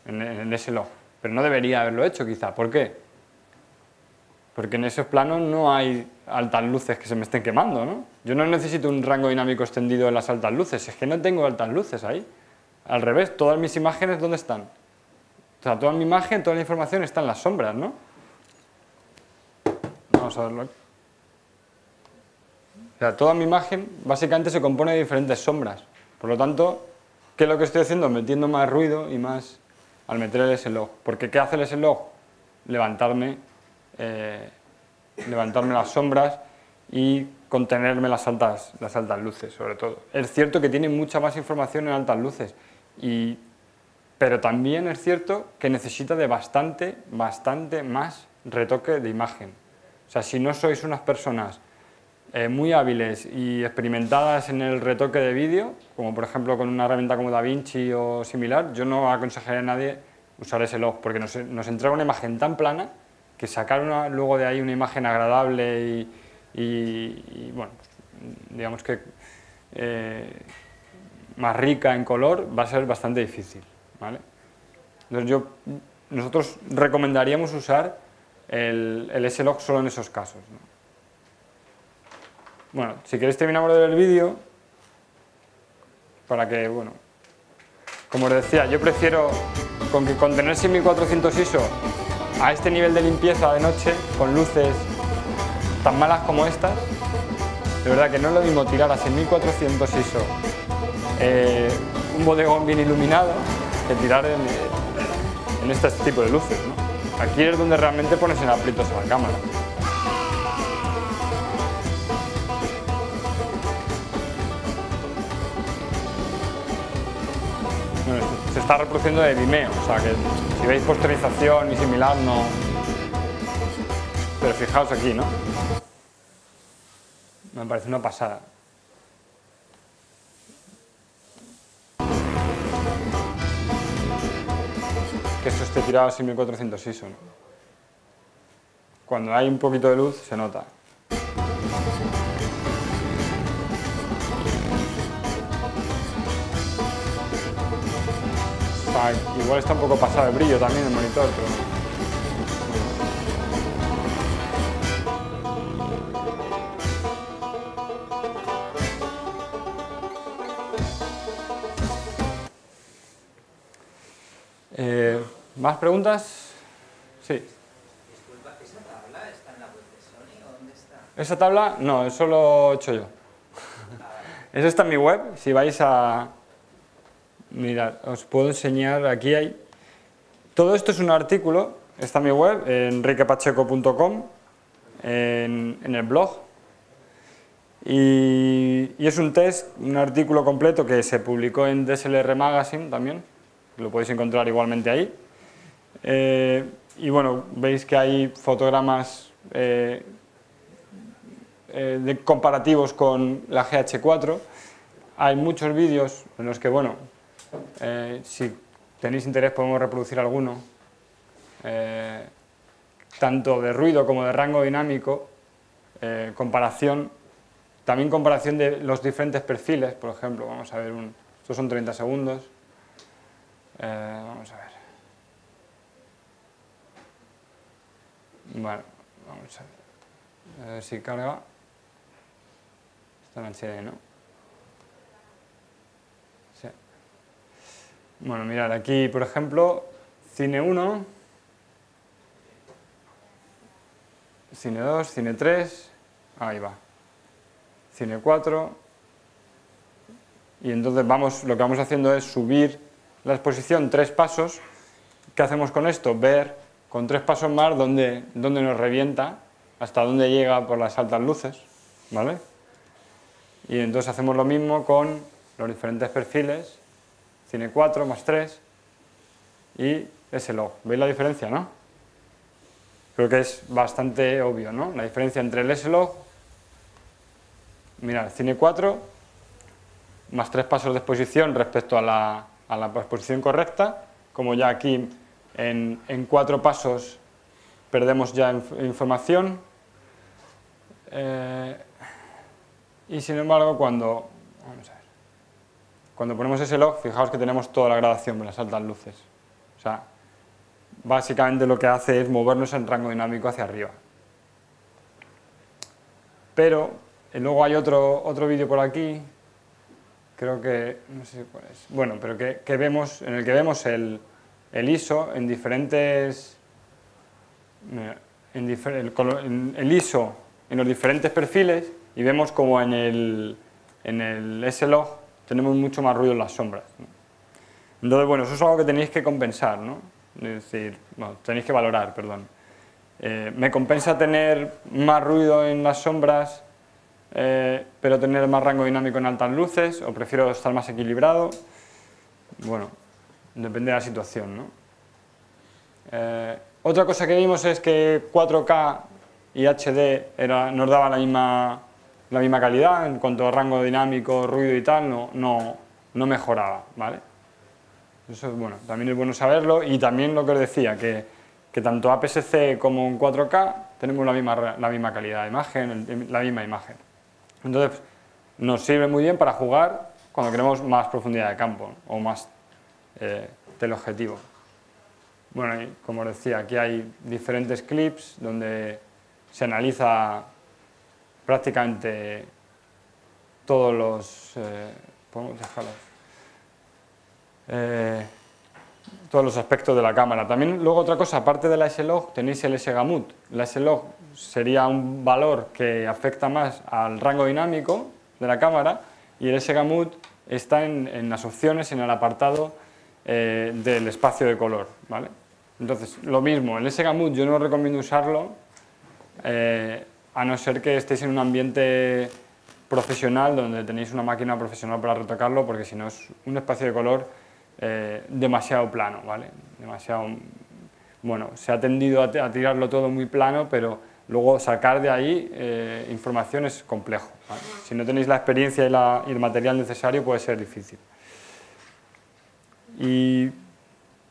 en S-Log, pero no debería haberlo hecho quizá. ¿Por qué? Porque en esos planos no hay altas luces que se me estén quemando, ¿no? Yo no necesito un rango dinámico extendido en las altas luces, es que no tengo altas luces ahí. Al revés, todas mis imágenes, ¿dónde están? O sea, toda mi imagen, toda la información está en las sombras, ¿no? Vamos a verlo. O sea, toda mi imagen básicamente se compone de diferentes sombras. Por lo tanto, ¿qué es lo que estoy haciendo? Metiendo más ruido y más al meter el S-Log. Porque ¿qué hace el S-Log? Levantarme las sombras y contenerme las altas luces, sobre todo. Es cierto que tiene mucha más información en altas luces, pero también es cierto que necesita de bastante más retoque de imagen. O sea, si no sois unas personas muy hábiles y experimentadas en el retoque de vídeo, como por ejemplo con una herramienta como DaVinci o similar, yo no aconsejaría a nadie usar ese log, porque nos entrega una imagen tan plana que sacar luego de ahí una imagen agradable y bueno, digamos que más rica en color va a ser bastante difícil, ¿vale? Entonces nosotros recomendaríamos usar el S-Log solo en esos casos, ¿no? Bueno, si queréis terminamos de ver el vídeo para que, bueno, como os decía, yo prefiero con tener 6400 ISO a este nivel de limpieza de noche, con luces tan malas como estas, de verdad que no es lo mismo tirar a 6400 ISO un bodegón bien iluminado que tirar en este tipo de luces, ¿no? Aquí es donde realmente pones en aprietos a la cámara. Bueno, se está reproduciendo de Vimeo, o sea que si veis posterización y similar no... Pero fijaos aquí, ¿no? Me parece una pasada. Que esto esté tirado a 6400 ISO, ¿no? Cuando hay un poquito de luz se nota. Igual está un poco pasado el brillo también el monitor, pero... ¿Más preguntas? Sí. Disculpa, ¿esa tabla está en la web de Sony o dónde está? ¿Esa tabla? No, eso lo he hecho yo. Eso está en mi web, si vais a... Mirad, os puedo enseñar, aquí hay... Todo esto es un artículo, está en mi web, enriquepacheco.com, en el blog. Y es un test, un artículo completo que se publicó en DSLR Magazine también, lo podéis encontrar igualmente ahí. Y bueno, veis que hay fotogramas comparativos con la GH4. Hay muchos vídeos en los que, bueno, si tenéis interés podemos reproducir alguno, tanto de ruido como de rango dinámico, también comparación de los diferentes perfiles, por ejemplo, vamos a ver estos son 30 segundos, vamos a ver. Bueno, vamos a ver si carga. Está en HD, ¿no? Sí. Bueno, mirad, aquí, por ejemplo, Cine 1, Cine 2, Cine 3, ahí va. Cine 4, y entonces lo que vamos haciendo es subir la exposición 3 pasos. ¿Qué hacemos con esto? Ver con 3 pasos más dónde nos revienta, hasta dónde llega por las altas luces, ¿vale? Y entonces hacemos lo mismo con los diferentes perfiles, Cine 4 más 3 y S-Log. ¿Veis la diferencia, no? Creo que es bastante obvio, ¿no? La diferencia entre el S-Log, mirad, Cine 4 más 3 pasos de exposición respecto a la exposición correcta, como ya aquí en 4 pasos perdemos ya información, y sin embargo cuando ponemos ese log, fijaos que tenemos toda la gradación de las altas luces. O sea, básicamente lo que hace es movernos en rango dinámico hacia arriba. Pero luego hay otro vídeo por aquí, creo que, no sé cuál es, bueno, pero en el que vemos el ISO en diferentes, el ISO en los diferentes perfiles, y vemos como en el S-Log tenemos mucho más ruido en las sombras, ¿no? Entonces, bueno, eso es algo que tenéis que compensar, ¿no? Es decir, bueno, tenéis que valorar, perdón. ¿Me compensa tener más ruido en las sombras, pero tener más rango dinámico en altas luces, o prefiero estar más equilibrado? Bueno, depende de la situación, ¿no? Otra cosa que vimos es que 4K y HD nos daban la misma calidad en cuanto a rango dinámico, ruido y tal, no mejoraba, ¿vale? Eso, bueno, también es bueno saberlo, y también lo que os decía, que tanto APS-C como en 4K tenemos la misma calidad de imagen, la misma imagen. Entonces, nos sirve muy bien para jugar cuando queremos más profundidad de campo, ¿no? O más teleobjetivo. Bueno, y como os decía, aquí hay diferentes clips donde se analiza prácticamente todos los... podemos dejarlos. Todos los aspectos de la cámara. También luego otra cosa, aparte de la S-Log, tenéis el S-Gamut. La S-Log sería un valor que afecta más al rango dinámico de la cámara, y el S-Gamut está en las opciones, en el apartado del espacio de color, ¿vale? Entonces, lo mismo, el S-Gamut yo no recomiendo usarlo a no ser que estéis en un ambiente profesional donde tenéis una máquina profesional para retocarlo, porque si no es un espacio de color demasiado plano, ¿vale? Demasiado, bueno, se ha tendido a tirarlo todo muy plano, pero luego sacar de ahí información es complejo, ¿vale? Si no tenéis la experiencia y el material necesario puede ser difícil. Y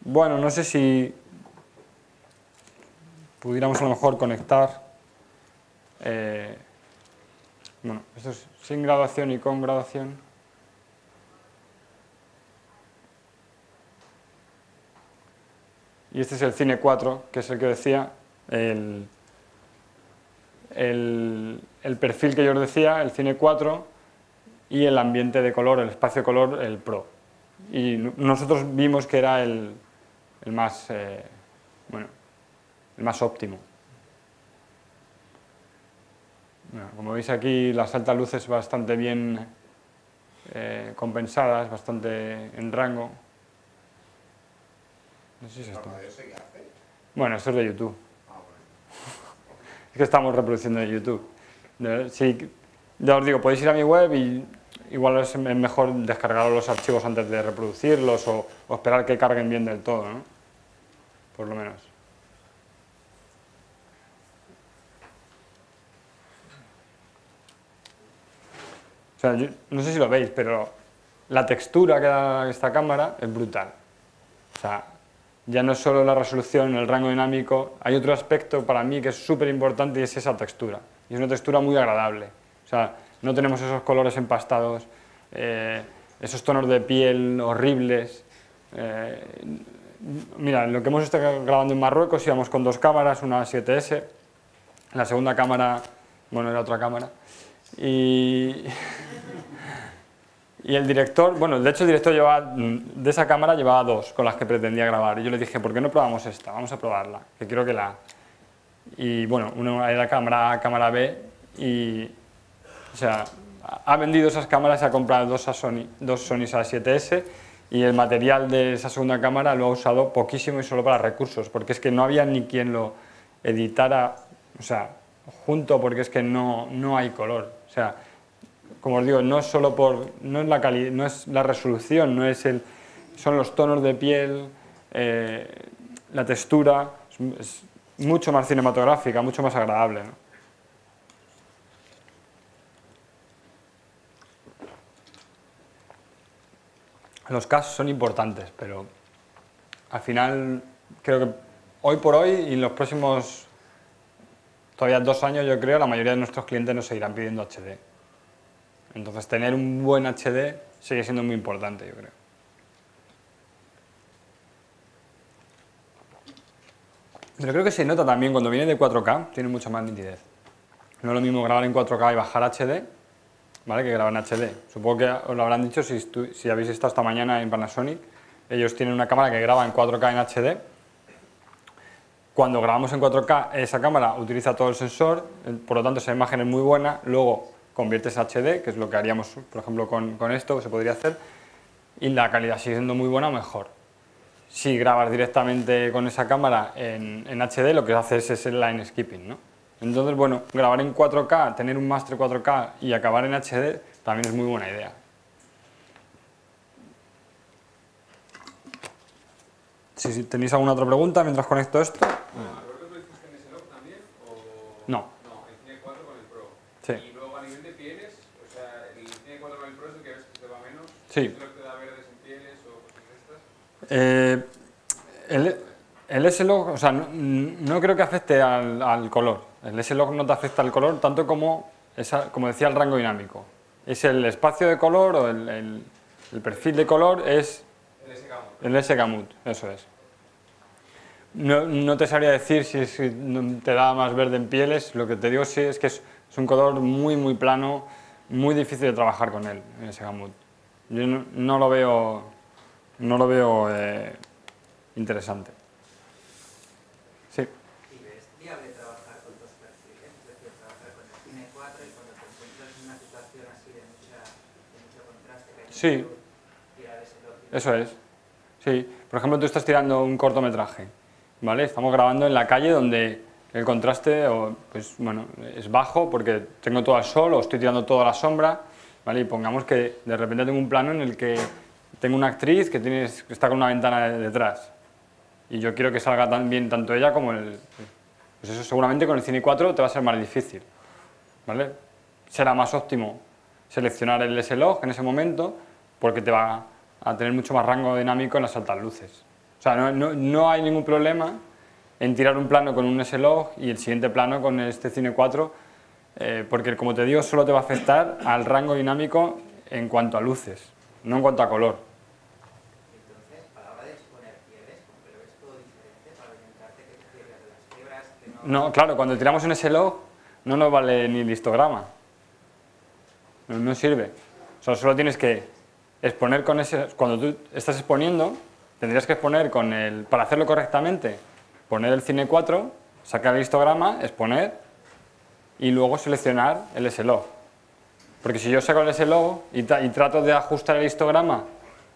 bueno, no sé si pudiéramos a lo mejor conectar, bueno, esto es sin graduación y con graduación. Y este es el Cine 4, que es el que decía, el perfil que yo os decía, el Cine 4, y el ambiente de color, el espacio de color, el Pro. Y nosotros vimos que era el más, bueno, el más óptimo. Bueno, como veis aquí, las altas luces bastante bien compensadas, bastante en rango. No sé si es esto. Bueno, esto es de YouTube. Es que estamos reproduciendo de YouTube. Sí, ya os digo, podéis ir a mi web y igual es mejor descargar los archivos antes de reproducirlos, o esperar que carguen bien del todo, ¿no? Por lo menos. O sea, no sé si lo veis, pero la textura que da esta cámara es brutal. sea, ya no es solo la resolución, el rango dinámico, hay otro aspecto para mí que es súper importante y es esa textura. Y es una textura muy agradable. O sea, no tenemos esos colores empastados, esos tonos de piel horribles. Mira, lo que hemos estado grabando en Marruecos íbamos con 2 cámaras, una 7S, la segunda cámara, bueno, era otra cámara, y el director, bueno, de hecho el director de esa cámara llevaba 2 con las que pretendía grabar, y yo le dije, ¿por qué no probamos esta? Vamos a probarla, que quiero que la... Y bueno, una era cámara A, cámara B, y... O sea, ha vendido esas cámaras y ha comprado 2 Sony A7S, y el material de esa segunda cámara lo ha usado poquísimo y solo para recursos, porque es que no había ni quien lo editara, o sea, junto, porque es que no hay color. O sea, como os digo, no es solo no es la calidad, no es la resolución, son los tonos de piel, la textura, es mucho más cinematográfica, mucho más agradable, ¿no? Los casos son importantes, pero al final creo que hoy por hoy y en los próximos todavía 2 años, yo creo, la mayoría de nuestros clientes nos seguirán pidiendo HD. Entonces tener un buen HD sigue siendo muy importante, yo creo. Pero creo que se nota también cuando viene de 4K, tiene mucha más nitidez. No es lo mismo grabar en 4K y bajar HD, ¿vale?, que grabar en HD. Supongo que os lo habrán dicho si habéis estado esta mañana en Panasonic. Ellos tienen una cámara que graba en 4K en HD. Cuando grabamos en 4K, esa cámara utiliza todo el sensor, por lo tanto esa imagen es muy buena, luego conviertes a HD, que es lo que haríamos, por ejemplo, con esto, se podría hacer, y la calidad sigue siendo muy buena o mejor. Si grabas directamente con esa cámara en HD, lo que haces es el line skipping, ¿no? Entonces, bueno, grabar en 4K, tener un máster 4K y acabar en HD también es muy buena idea. Si tenéis alguna otra pregunta mientras conecto esto. ¿Marruecos lo hiciste en S-Log también? O... No. No, el Cine 4 con el Pro. Sí. Y luego a nivel de pieles, o sea, el Cine 4 con el Pro es el que ves que te va menos. Sí. ¿Es lo que te da verdes en pieles o cosas de estas? El S-Log, o sea, no creo que afecte al color. El S-Log no te afecta al color tanto como decía, el rango dinámico. Es el espacio de color o el perfil de color es el S-Gamut, eso es. No te sabría decir si te da más verde en pieles, lo que te digo sí es que es un color muy muy plano, muy difícil de trabajar con él, en S-Gamut. Yo no lo veo interesante. Sí. ¿Y ves viable trabajar con 2 perfiles? Es decir, trabajar con el Cine 4 y cuando te encuentras en una situación así de mucho contraste que hay que Sí. tirar ese lógico. Eso es. Sí. Por ejemplo, tú estás tirando un cortometraje, ¿vale? Estamos grabando en la calle donde el contraste, pues, bueno, es bajo porque tengo todo al sol o estoy tirando toda la sombra, ¿vale? Y pongamos que de repente tengo un plano en el que tengo una actriz que está con una ventana detrás y yo quiero que salga tan bien tanto ella como el... Pues eso seguramente con el Cine 4 te va a ser más difícil, ¿vale? Será más óptimo seleccionar el S-Log en ese momento porque te va a tener mucho más rango dinámico en las altas luces. O sea, no hay ningún problema en tirar un plano con un S-Log y el siguiente plano con este Cine 4 porque, como te digo, solo te va a afectar al rango dinámico en cuanto a luces, no en cuanto a color. Entonces, a la hora de exponer pieles, como que lo ves todo diferente para orientarte que te pierdas de las fibras, que no... No, claro, cuando tiramos un S-Log no nos vale ni el histograma. No sirve. O sea, solo tienes que exponer con ese... Cuando tú estás exponiendo, tendrías que exponer para hacerlo correctamente, poner el Cine 4, sacar el histograma, exponer y luego seleccionar el S-Log. Porque si yo saco el S-Log y trato de ajustar el histograma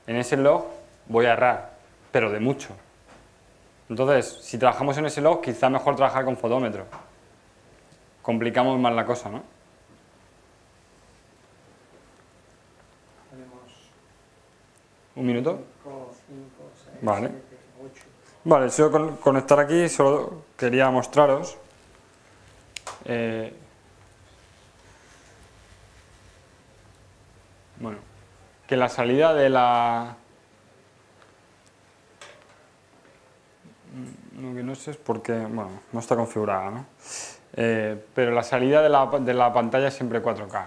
en ese log, voy a errar, pero de mucho. Entonces, si trabajamos en ese log, quizá mejor trabajar con fotómetro. Complicamos más la cosa, ¿no? ¿Un minuto? 5, 6, Vale. 7, 8. Vale, si yo conectar aquí, solo quería mostraros bueno, que la salida de la Lo que no sé es porque, bueno, no está configurada, ¿no? Pero la salida de la pantalla es siempre 4K,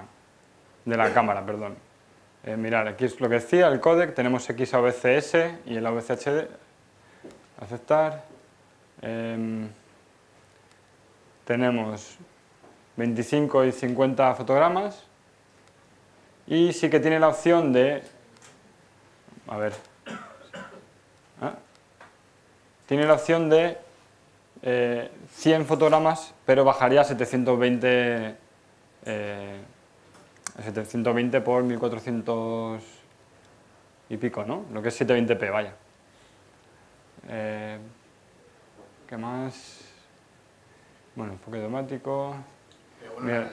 de la cámara, perdón. Mirad, aquí es lo que decía, el códec, tenemos XAVCS y el AVC HD, aceptar. Tenemos 25 y 50 fotogramas y sí que tiene la opción de, a ver, tiene la opción de 100 fotogramas, pero bajaría a 720 por 1400 y pico, ¿no? Lo que es 720p, vaya. ¿Qué más? Bueno, enfoque automático. Pero bueno,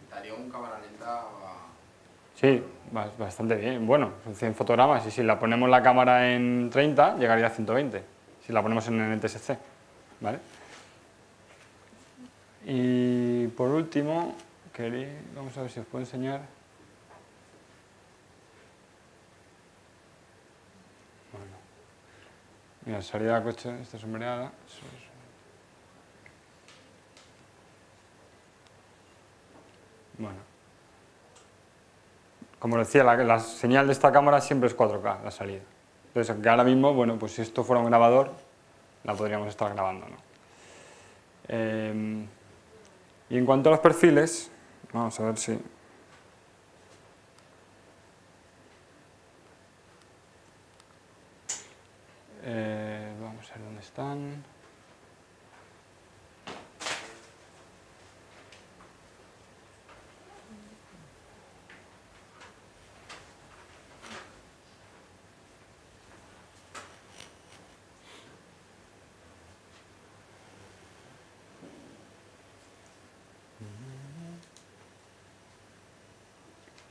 daría un cámara lenta. Sí, bastante bien. Bueno, son 100 fotogramas y si la ponemos la cámara en 30 llegaría a 120. Si la ponemos en NTSC, ¿vale? Y por último, vamos a ver si os puedo enseñar. Bueno, mira, salida de coche, esta sombreada. Bueno, como decía, la señal de esta cámara siempre es 4K, la salida. Entonces, aunque ahora mismo, bueno, pues si esto fuera un grabador, la podríamos estar grabando, ¿no? Y en cuanto a los perfiles, vamos a ver si... vamos a ver dónde están.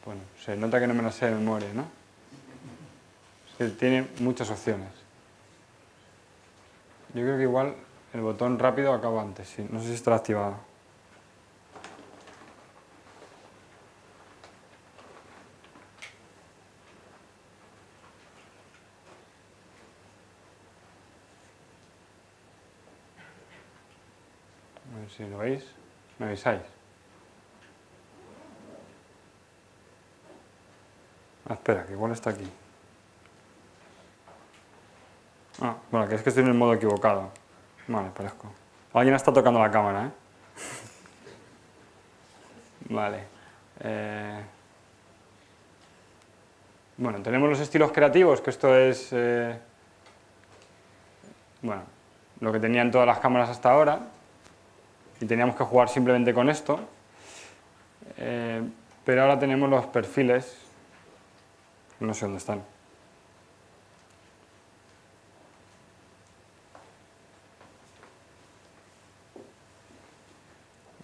Bueno, se nota que no me la sé de memoria, ¿no? Es que tiene muchas opciones. Yo creo que igual el botón rápido acaba antes, sí. No sé si estará activado. A ver si lo veis. ¿Me avisáis? Ah, espera, que igual está aquí. Ah, bueno, que es que estoy en el modo equivocado. Vale, parezco. Alguien está tocando la cámara, ¿eh? Vale. Bueno, tenemos los estilos creativos, que esto es... bueno, lo que tenían todas las cámaras hasta ahora. Y teníamos que jugar simplemente con esto. Pero ahora tenemos los perfiles. No sé dónde están.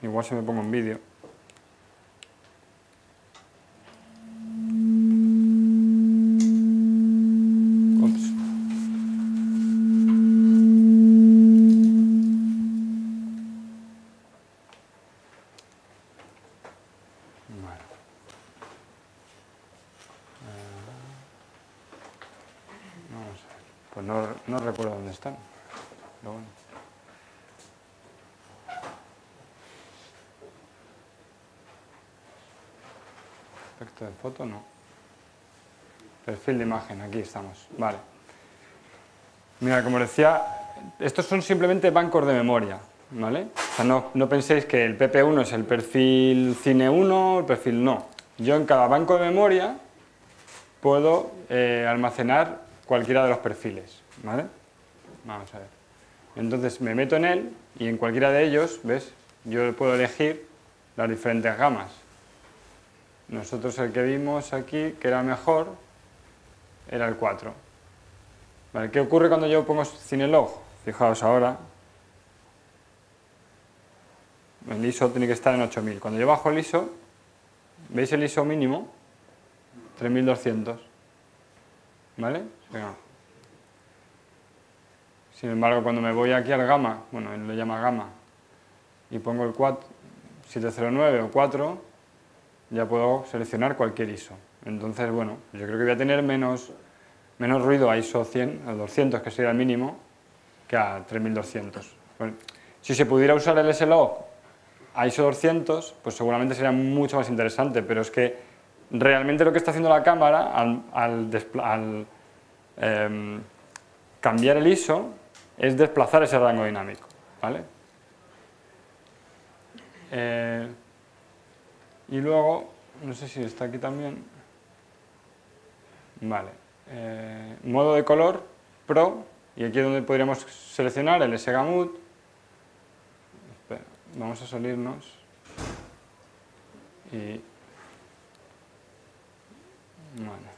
Igual si me pongo en vídeo. Ups. Bueno. Vamos a ver. Pues no recuerdo dónde están. Pero bueno. Efecto de foto, no. Perfil de imagen, aquí estamos. Vale. Mira, como decía, estos son simplemente bancos de memoria, ¿vale? O sea, no penséis que el PP1 es el perfil Cine 1, el perfil no. Yo en cada banco de memoria puedo almacenar cualquiera de los perfiles, ¿vale? Vamos a ver. Entonces me meto en él y en cualquiera de ellos, ¿ves? Yo puedo elegir las diferentes gamas. Nosotros el que vimos aquí, que era mejor, era el 4. ¿Vale? ¿Qué ocurre cuando yo pongo CineLog? Fijaos ahora, el ISO tiene que estar en 8000. Cuando yo bajo el ISO, ¿veis el ISO mínimo? 3200. ¿Vale? Venga. Sin embargo, cuando me voy aquí al gamma, bueno, él lo llama gamma, y pongo el 709 o 4, ya puedo seleccionar cualquier ISO. Entonces, bueno, yo creo que voy a tener menos ruido a ISO 100, a 200, que sería el mínimo, que a 3200. Bueno, si se pudiera usar el S-Log a ISO 200, pues seguramente sería mucho más interesante, pero es que realmente lo que está haciendo la cámara al cambiar el ISO es desplazar ese rango dinámico, ¿vale? Y luego, no sé si está aquí también, vale, modo de color Pro, y aquí es donde podríamos seleccionar el S-Gamut. Espera, vamos a salirnos y bueno,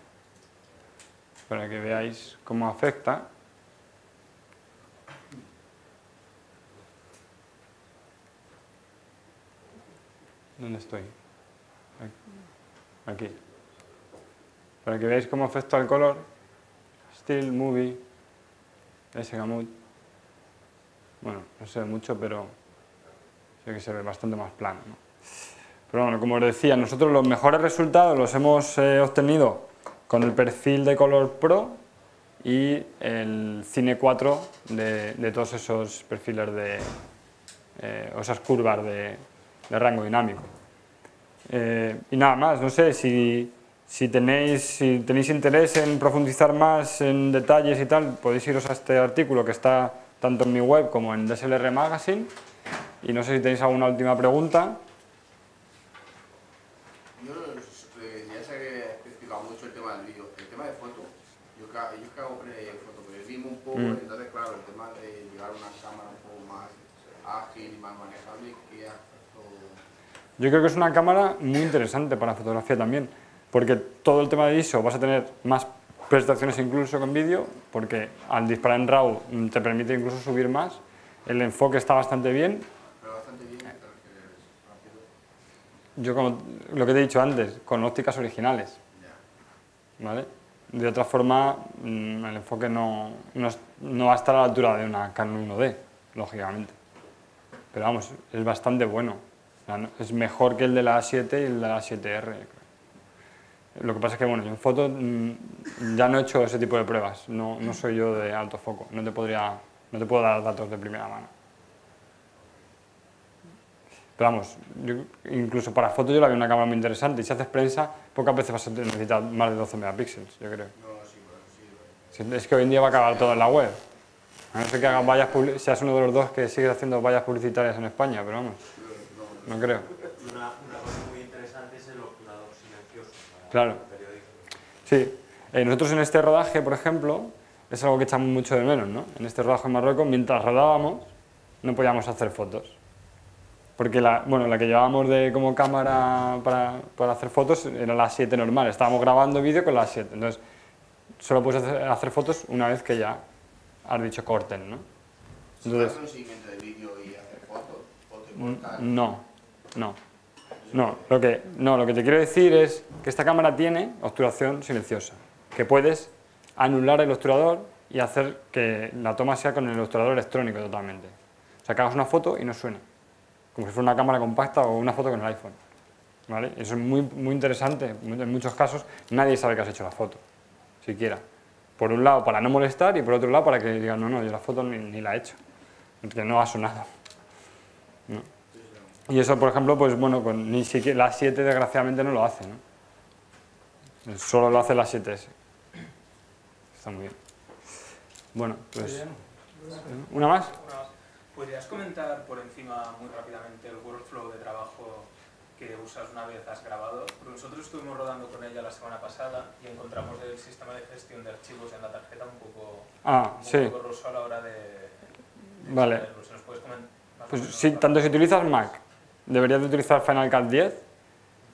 para que veáis cómo afecta. ¿Dónde estoy? Aquí. Para que veáis cómo afecta el color. Still, Movie, S-Gamut. Bueno, no se ve mucho, pero sé que se ve bastante más plano, ¿no? Pero bueno, como os decía, nosotros los mejores resultados los hemos obtenido con el perfil de color Pro y el Cine 4 de todos esos perfiles o esas curvas de rango dinámico. Y nada más, no sé, si tenéis interés en profundizar más en detalles y tal, podéis iros a este artículo que está tanto en mi web como en DSLR Magazine. Y no sé si tenéis alguna última pregunta. Yo ya sé que he explicado mucho el tema del vídeo. El tema de fotos, yo que hago fotoperiodismo un poco, entonces claro, el tema de llevar una cámara un poco más ágil y más manejable, ¿qué aspecto? Yo creo que es una cámara muy interesante para fotografía también, porque todo el tema de ISO vas a tener más prestaciones incluso con vídeo, porque al disparar en RAW te permite incluso subir más, el enfoque está bastante bien. Pero bastante bien, rápido. Yo, como lo que te he dicho antes, con ópticas originales, ¿vale? De otra forma, el enfoque no va a estar a la altura de una Canon 1D, lógicamente. Pero vamos, es bastante bueno. O sea, es mejor que el de la A7 y el de la A7R. Lo que pasa es que, bueno, yo en foto ya no he hecho ese tipo de pruebas. No soy yo de alto foco. No te puedo dar datos de primera mano. Pero vamos, incluso para fotos yo la veo una cámara muy interesante. Y si haces prensa, pocas veces vas a necesitar más de 12 megapíxeles, yo creo. Es que hoy en día va a acabar todo en la web. A no ser que hagas vallas, seas uno de los dos que sigues haciendo vallas publicitarias en España, pero vamos, no creo. Una cosa muy interesante es el obturador silencioso para Claro. el periodismo. Sí, nosotros en este rodaje, por ejemplo, es algo que echamos mucho de menos, ¿no? En este rodaje en Marruecos, mientras rodábamos, no podíamos hacer fotos. Porque la que llevábamos como cámara para hacer fotos era la 7 normal. Estábamos grabando vídeo con la 7. Entonces, solo puedes hacer fotos una vez que ya has dicho corten, ¿no? Entonces, ¿Hacer un seguimiento de vídeo y hacer fotos? ¿O te cortas? no. Lo que te quiero decir es que esta cámara tiene obturación silenciosa. Que puedes anular el obturador y hacer que la toma sea con el obturador electrónico totalmente. O sea, que hagas una foto y no suene. Como si fuera una cámara compacta o una foto con el iPhone, ¿vale? Eso es muy, muy interesante. En muchos casos nadie sabe que has hecho la foto, siquiera. Por un lado para no molestar y por otro lado para que digan, no, yo la foto ni la he hecho, porque no ha sonado, ¿no? Y eso, por ejemplo, pues bueno, ni siquiera la 7 desgraciadamente no lo hace, ¿no? Solo lo hace la 7S. Está muy bien. Bueno, pues... ¿Una más? ¿Podrías comentar por encima muy rápidamente el workflow de trabajo que usas una vez has grabado? Porque nosotros estuvimos rodando con ella la semana pasada y encontramos el sistema de gestión de archivos en la tarjeta un poco borroso a la hora de vale. saberlo. ¿Se nos puedes comentar? Pues sí, tanto si utilizas Mac, deberías de utilizar Final Cut 10,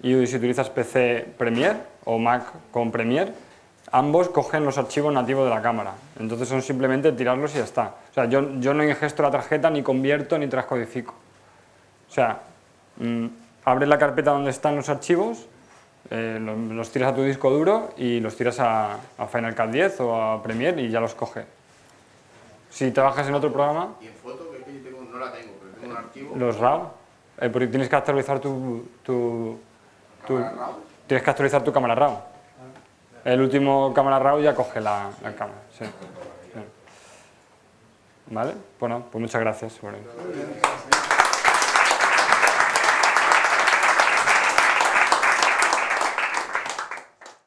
y si utilizas PC Premiere o Mac con Premiere, ambos cogen los archivos nativos de la cámara. Entonces son simplemente tirarlos y ya está. O sea, yo no ingesto la tarjeta, ni convierto, ni transcodifico. O sea, abres la carpeta donde están los archivos, los tiras a tu disco duro y los tiras a Final Cut 10 o a Premiere y ya los coge. Si trabajas en otro programa... ¿Y en foto? Que yo no la tengo, pero tengo un archivo. Los RAW, porque tienes que actualizar tienes que actualizar tu cámara RAW. El último cámara RAW ya coge la cámara. Sí. ¿Vale? Bueno, pues muchas gracias. Bueno.